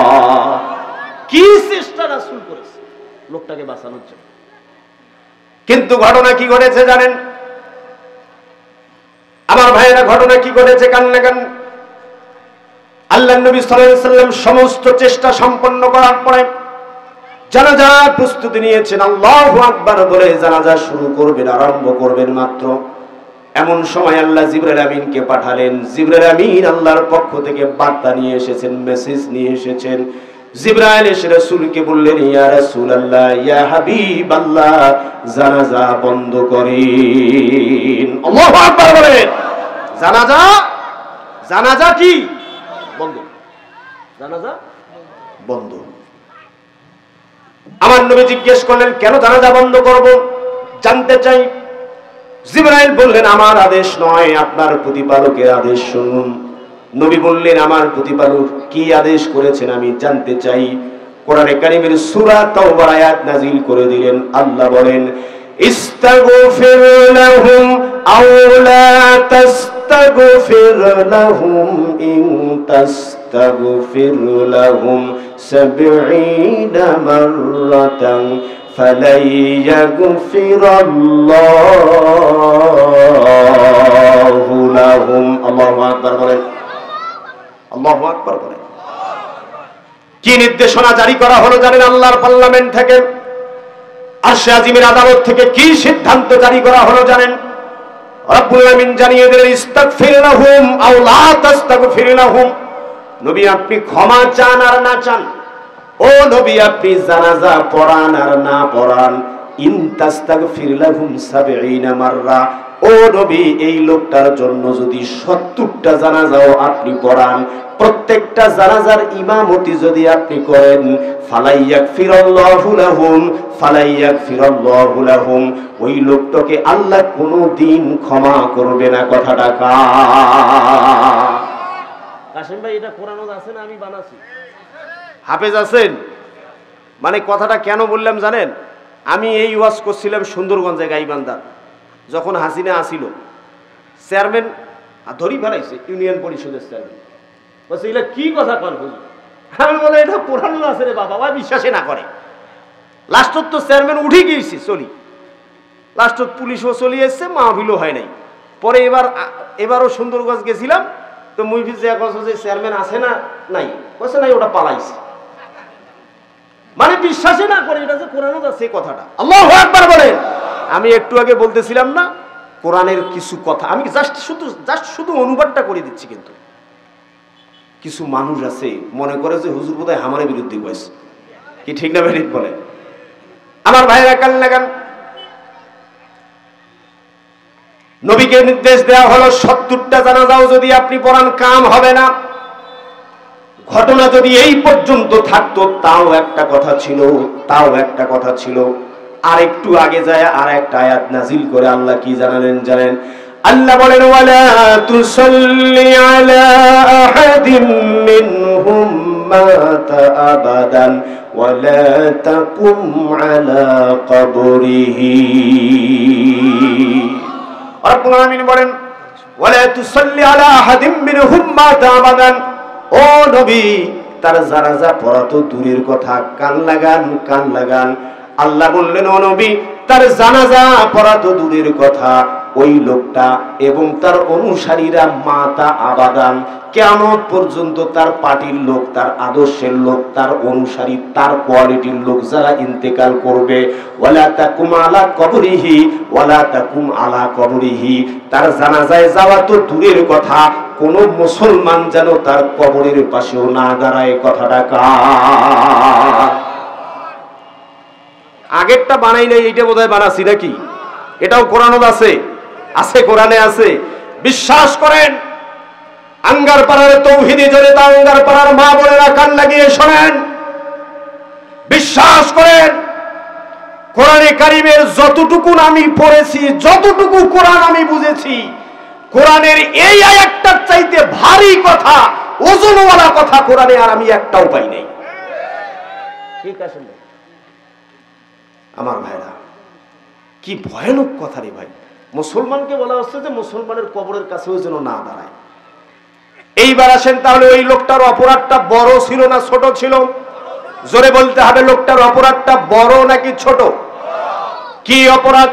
কি চেষ্টা রাসূল করেছে লোকটাকে বাঁচানোর জন্য। কিন্তু ঘটনা কি ঘটেছে জানেন? আমার ভাইয়েরা, ঘটনা কি ঘটেছে? কান্নাকান। আল্লাহর নবী সাল্লাল্লাহু আলাইহি ওয়াসাল্লাম সমস্ত চেষ্টা সম্পন্ন করার পরে জানাজার প্রস্তুতি নিয়েছেন। আল্লাহু আকবার বলে জানাজা শুরু করবেন, আরম্ভ করবেন মাত্র এমন সময় আল্লাহ জিবরাইল আমিনকে পাঠালেন। জিবরাইল আমিন আল্লাহর পক্ষ থেকে বার্তা নিয়ে এসেছেন, মেসেজ নিয়ে এসেছেন। জিবরাইল এসে রাসূলকে বললেন, ইয়া রাসূলুল্লাহ, ইয়া হাবিবাল্লাহ, জানাজা বন্ধ করেন। আল্লাহু আকবার বলেন। জানাজা কি বন্ধ? জানাজা বন্ধ। আমার নবী জিজ্ঞেস করলেন, কেন জানাজা বন্ধ করব? জানতে চাই। জিবরাইল বললেন, আমার আদেশ নয়, আপনার প্রতিপালকের আদেশ শুনুন। নবী বললেন, আমার প্রতিপালক কি আদেশ করেছেন আমি জানতে চাই। কোরআনে কারীমের সূরা তাওবার আয়াত নাযিল করে দিলেন। আল্লাহ বলেন, ইস্তাগফির লাহুম আও লা তাস্তাগফির লাহুম ইন تستغفر لهم 70 مرة فلن يغفر الله لهم আল্লাহু আকবার বলেন আল্লাহু আকবার বলেন কি নির্দেশনা জারি করা হলো জানেন আল্লাহর পার্লামেন্ট থেকে আরশে আজিমের আদালত থেকে কি সিদ্ধান্ত জারি করা হলো জানেন রব্বুল আমিন জানিয়ে দিলেন ইস্তাগফির লাহুম আও লা তাস্তাগফির লাহুম নবী আপনি ক্ষমা চান আর না চান ও নবী আপনি জানাজা পড়ান আর না পড়ান ইন তাস্তাগফির লাহুম 70 মাররা ও নবী এই লোকটার জন্য যদি 70টা জানাজাও আপনি পড়ান প্রত্যেকটা জানাজার ইমামতি যদি আপনি করেন ফালাইয়াগফিরাল্লাহু লাহুম ফালাইয়াগফিরাল্লাহু লাহুম ওই লোকটাকে আল্লাহ কোনোদিন ক্ষমা করবে না কথাটা কাসেম ভাই এটা কোরআনে আছে না আমি বানাছি হাফেজ আছেন মানে কথাটা কেন বললাম জানেন আমি এই ওয়াজ করছিলাম সুন্দরগঞ্জে গাইবান্ধার যখন হাসিনা আসিল চেয়ারম্যান ধরি ফেলাইছে ইউনিয়ন পরিষদের চেয়ারম্যান বলছে এগুলা কি কথা কন হুজুর আমি বলে এটা কোরআন আছে রে বাবা বিশ্বাসে না করে লাস্টত তো চেয়ারম্যান উঠে গিয়েছে চলি লাস্টত পুলিশও চলে এসছে মাহফিলও হয় নাই পরে এবারও সুন্দরগঞ্জ গেছিলাম তো মুইফিজ যে চেয়ারম্যান আছে না নাই বলছে নাই ওটা পালাইছে মানে বিশ্বাসে না করে এটা যে কোরআন আছে কথাটা আল্লাহু আকবার বলেন আমি একটু আগে বলতেছিলাম না কোরআনের কিছু কথা আমি জাস্ট শুধু অনুবাদটা করে দিচ্ছি কিন্তু কিছু মানুষ আছে মনে করে যে হুজুর বোধহয় আমাদের বিরুদ্ধে কইছে কি ঠিক না ঠিক বলে আমার ভাইরা কান লাগান নবীকে নির্দেশ দেওয়া হলো 70টা জানাজাও যদি আপনি পড়ান কাম হবে না ঘটনা যদি এই পর্যন্ত থাকতো তাও একটা কথা ছিল আর একটু আগে যায় আর একটা আয়াত নাজিল করে আল্লাহ কি জানেন আল্লাহ বলেন ওয়ালা তুসাল্লি আলা আহাদিন মিনহুম মাতা আবাদান ওয়ালা তাকুম আলা কবরিহি রব্বুল আমিন বলেন ওয়ালা তুসাল্লি আলা আহাদিন মিনহুম মাতা আবাদান ও নবী তার জানাজা পড়া তো দূরের কথা কান লাগান আল্লাহ বললেন ও নবী তার জানাজা পড়া তো দূরের কথা ওই লোকটা এবং তার অনুসারীরা মাতা আবাদান কিয়ামত পর্যন্ত তার পার্টির লোক তার আদর্শের লোক তার অনুসারী তার কোয়ালিটির লোক যারা ইন্তেকাল করবে ওয়ালা তাকুম আলা কবরিহি তার জানাজায় যাওয়া তো দূরের কথা কোন মুসলমান যেন তার কবরের পাশেও না দাঁড়ায় কথাটা আগেরটা বানাই নাই এইটা বোধহয় বানাছি নাকি এটাও কোরআনে আছে কোরআনে আছে বিশ্বাস করেন আঙ্গারপাড়ার তৌহিদি জনতা আঙ্গারপাড়ার মা বোনেরা কান লাগিয়ে শোনেন বিশ্বাস করেন কোরআনে কারিমের যতটুকু আমি পড়েছি যতটুকু কোরআন আমি বুঝেছি কোরআনের এই আয়াতটার চাইতে ভারী কথা ওজনওয়ালা কথা কোরআনে আর আমি একটাও পাই নাই ঠিক আছে আমার ভাইরা কি ভয়ানক কথা রে ভাই মুসলমানকে বলা হচ্ছে যে মুসলমানের কবরের কাছেও যেন না দাঁড়ায় এইবার আসেন তাহলে ওই লোকটার অপরাধটা বড় ছিল না ছোট ছিল জোরে বলতে হবে লোকটার অপরাধটা বড় নাকি ছোট কি অপরাধ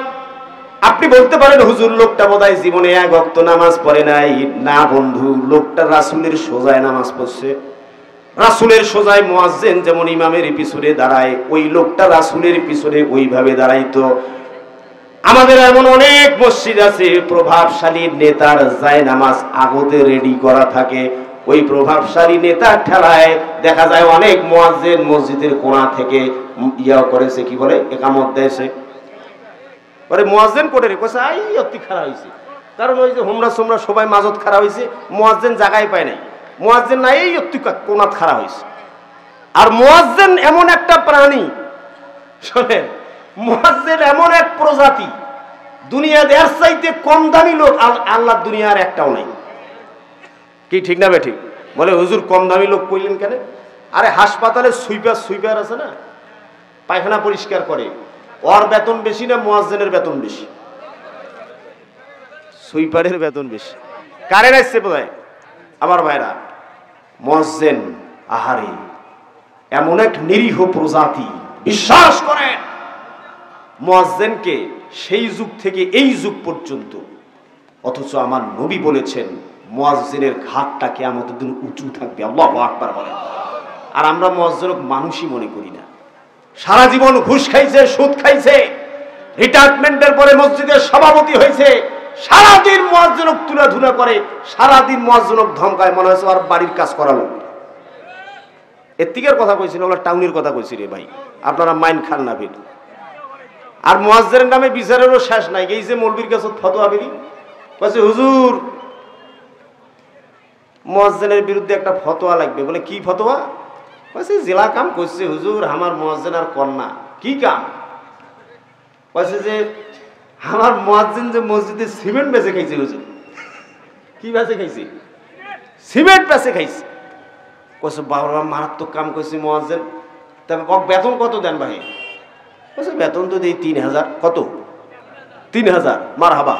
আপনি বলতে পারেন হুজুর লোকটা বোধহয় জীবনে এক ওয়াক্ত নামাজ পড়ে নাই না বন্ধু লোকটা রাসূলের সোজায় নামাজ পড়ছে রাসূলের সোজায় মুয়াজ্জিন যেমন ইমামের পিছনে দাঁড়ায় ওই লোকটা রাসূলের পিছনে ওইভাবে দাঁড়াইতো আমাদের এমন অনেক মসজিদ আছে প্রভাবশালী নেতার যায় নামাজ আগতে রেডি করা থাকে ওই প্রভাবশালী নেতার ঠেলায় দেখা যায় অনেক মুয়াজ্জিন মসজিদের কোণা থেকে ইয়া করেছে কি বলে ইকামত দেয়ছে পরে মুয়াজ্জিন কোটে রে কইছে আই অতি খারাপ হইছে কারণ ওই যে হোমরা সোমরা সবাই মাঝত খারাপ হইছে মুয়াজ্জিন জায়গায় পায় নাই মুয়াজ্জিন নাই এই অতি কোণাত খারাপ হইছে আর মুয়াজ্জিন এমন একটা প্রাণী শুনেন মুয়াজ্জিন এমন এক প্রজাতি দুনিয়াতে এর চাইতে কম দামি লোক আল্লাহর দুনিয়ার একটাও নাই কি ঠিক না বেঠিক বলে হুজুর কম দামি লোক কইলেন কেন আরে হাসপাতালে সুইপার আছে না পায়খানা পরিষ্কার করে ওর বেতন বেশি না মুয়াজ্জিনের বেতন বেশি সুইপারের বেতন বেশি কারের আসছে বোধহয় আমার ভাইরা মুয়াজ্জিন আহারে এমন এক নিরীহ প্রজাতি, বিশ্বাস করেন মুয়াজ্জিনকে সেই যুগ থেকে এই যুগ পর্যন্ত, অথচ আমার নবী বলেছেন মুয়াজ্জিনের ঘাটটা কিয়ামতের দিন উঁচু থাকবে। আল্লাহু আকবার বলেন। আর আমরা মুয়াজ্জিনকে মানুষই মনে করি না। সারা জীবন ঘুষ খাইছে, সুদ খাইছে, রিটায়ারমেন্টের পরে মসজিদের সভাপতি হয়েছে, সারাদিন মুয়াজ্জিনক তুলাধুলা করে, সারাদিন মুয়াজ্জিনক ধমকায়, মনে হচ্ছে আর বাড়ির কাজ করালো। এর কথা কইছিল, ওরা টাউনের কথা কইছি রে ভাই, আপনারা মাইন্ড খান না ভিড়। আর মুয়াজ্জিনের নামে বিচারেরও শেষ নাই। এই যে মৌলবীর কাছে ফতোয়া বেরি বলছে, হুজুর মুয়াজ্জিনের বিরুদ্ধে একটা ফতোয়া লাগবে। বলে কি ফতোয়া? বলছে জেলা কাম করছে হুজুর, আমার মুয়াজ্জিন আর কন্যা। কি কাম? বলছে যে আমার মুয়াজ্জিন যে মসজিদে সিমেন্ট বেচে খাইছে হুজুর। কি বেচে খাইছে? সিমেন্ট বেচে খাইছে। কইছে বাবা মারাত্মক কাম করছে মুয়াজ্জিন, তবে বেতন কত দেন ভাই? বলছে বেতন তো দেই 3000। কত? 3000। মারহাবা।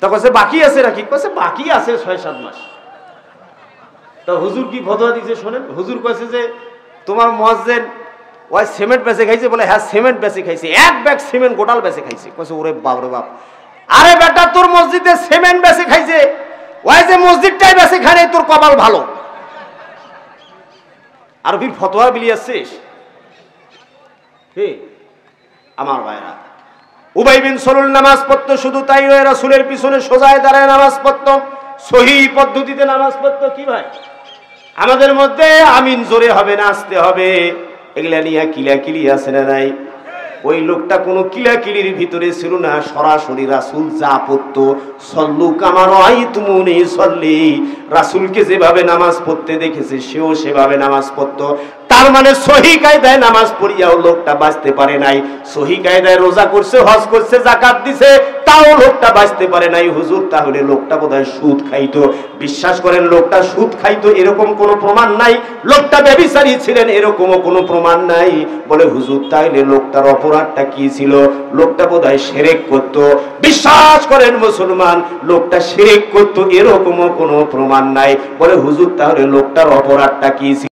তা কইছে বাকি আছে নাকি? কইছে বাকি আছে 6-7 মাস। তা হুজুর কি ফতোয়া দিয়েছে শোনেন। হুজুর কইছে যে তোমার মুয়াজ্জিন ওই সিমেন্ট বেচে খাইছে। বলে হ্যাঁ সিমেন্ট বেচে খাইছে, 1 ব্যাগ সিমেন্ট গোটাল বেচে খাইছে। কইছে ওরে বাপ রে বাপ, আরে বেটা তোর মসজিদে সিমেন্ট বেচে খাইছে, ওই যে মসজিদটাই বেচে খায়, তোর কপাল ভালো। আর ফির ফতোয়া বিলিয়াছিস হে আমার ভাইরা। উবাই বিন সলুল নামাজ পড়তো, শুধু তাই নয় রাসূলের পিছনে সোজায় দাঁড়ায় নামাজ পড়তো, সহিহ পদ্ধতিতে নামাজ পড়তো। কি ভাই আমাদের মধ্যে আমিন জোরে হবে না আস্তে হবে, এগুলা নিয়ে কিলাকিলি আছে না নাই? ওই লোকটা কোনো কিলাকিলির ভিতরে ছিল না, সরাসরি রাসূল যা পড়তো, সল্লু কামা রাআইতুমুনি সল্লি, রাসূলকে যেভাবে নামাজ পড়তে দেখেছে সেও সেভাবে নামাজ পড়তো। তার মানে সহিহ কায়দায় নামাজ পড়িয়াও লোকটা বাঁচতে পারে নাই। সহিহ কায়দায় রোজা করছে, হজ করছে, যাকাত দিছে, তাও লোকটা বাঁচতে পারে নাই। হুজুর তাহলে লোকটা বোধহয় সুদ খাইতো। বিশ্বাস করেন লোকটা সুদ খাইতো এরকম কোনো প্রমাণ নাই, লোকটা ব্যভিচারী ছিলেন এরকমও কোনো প্রমাণ নাই। বলে হুজুর তাহলে লোকটার অপরাধটা কি ছিল? লোকটা বোধহয় শিরক করতো। বিশ্বাস করেন মুসলমান, লোকটা শিরক করতো এরকমও কোনো প্রমাণ নাই। বলে হুজুর তাহলে লোকটার অপরাধটা কি ছিল?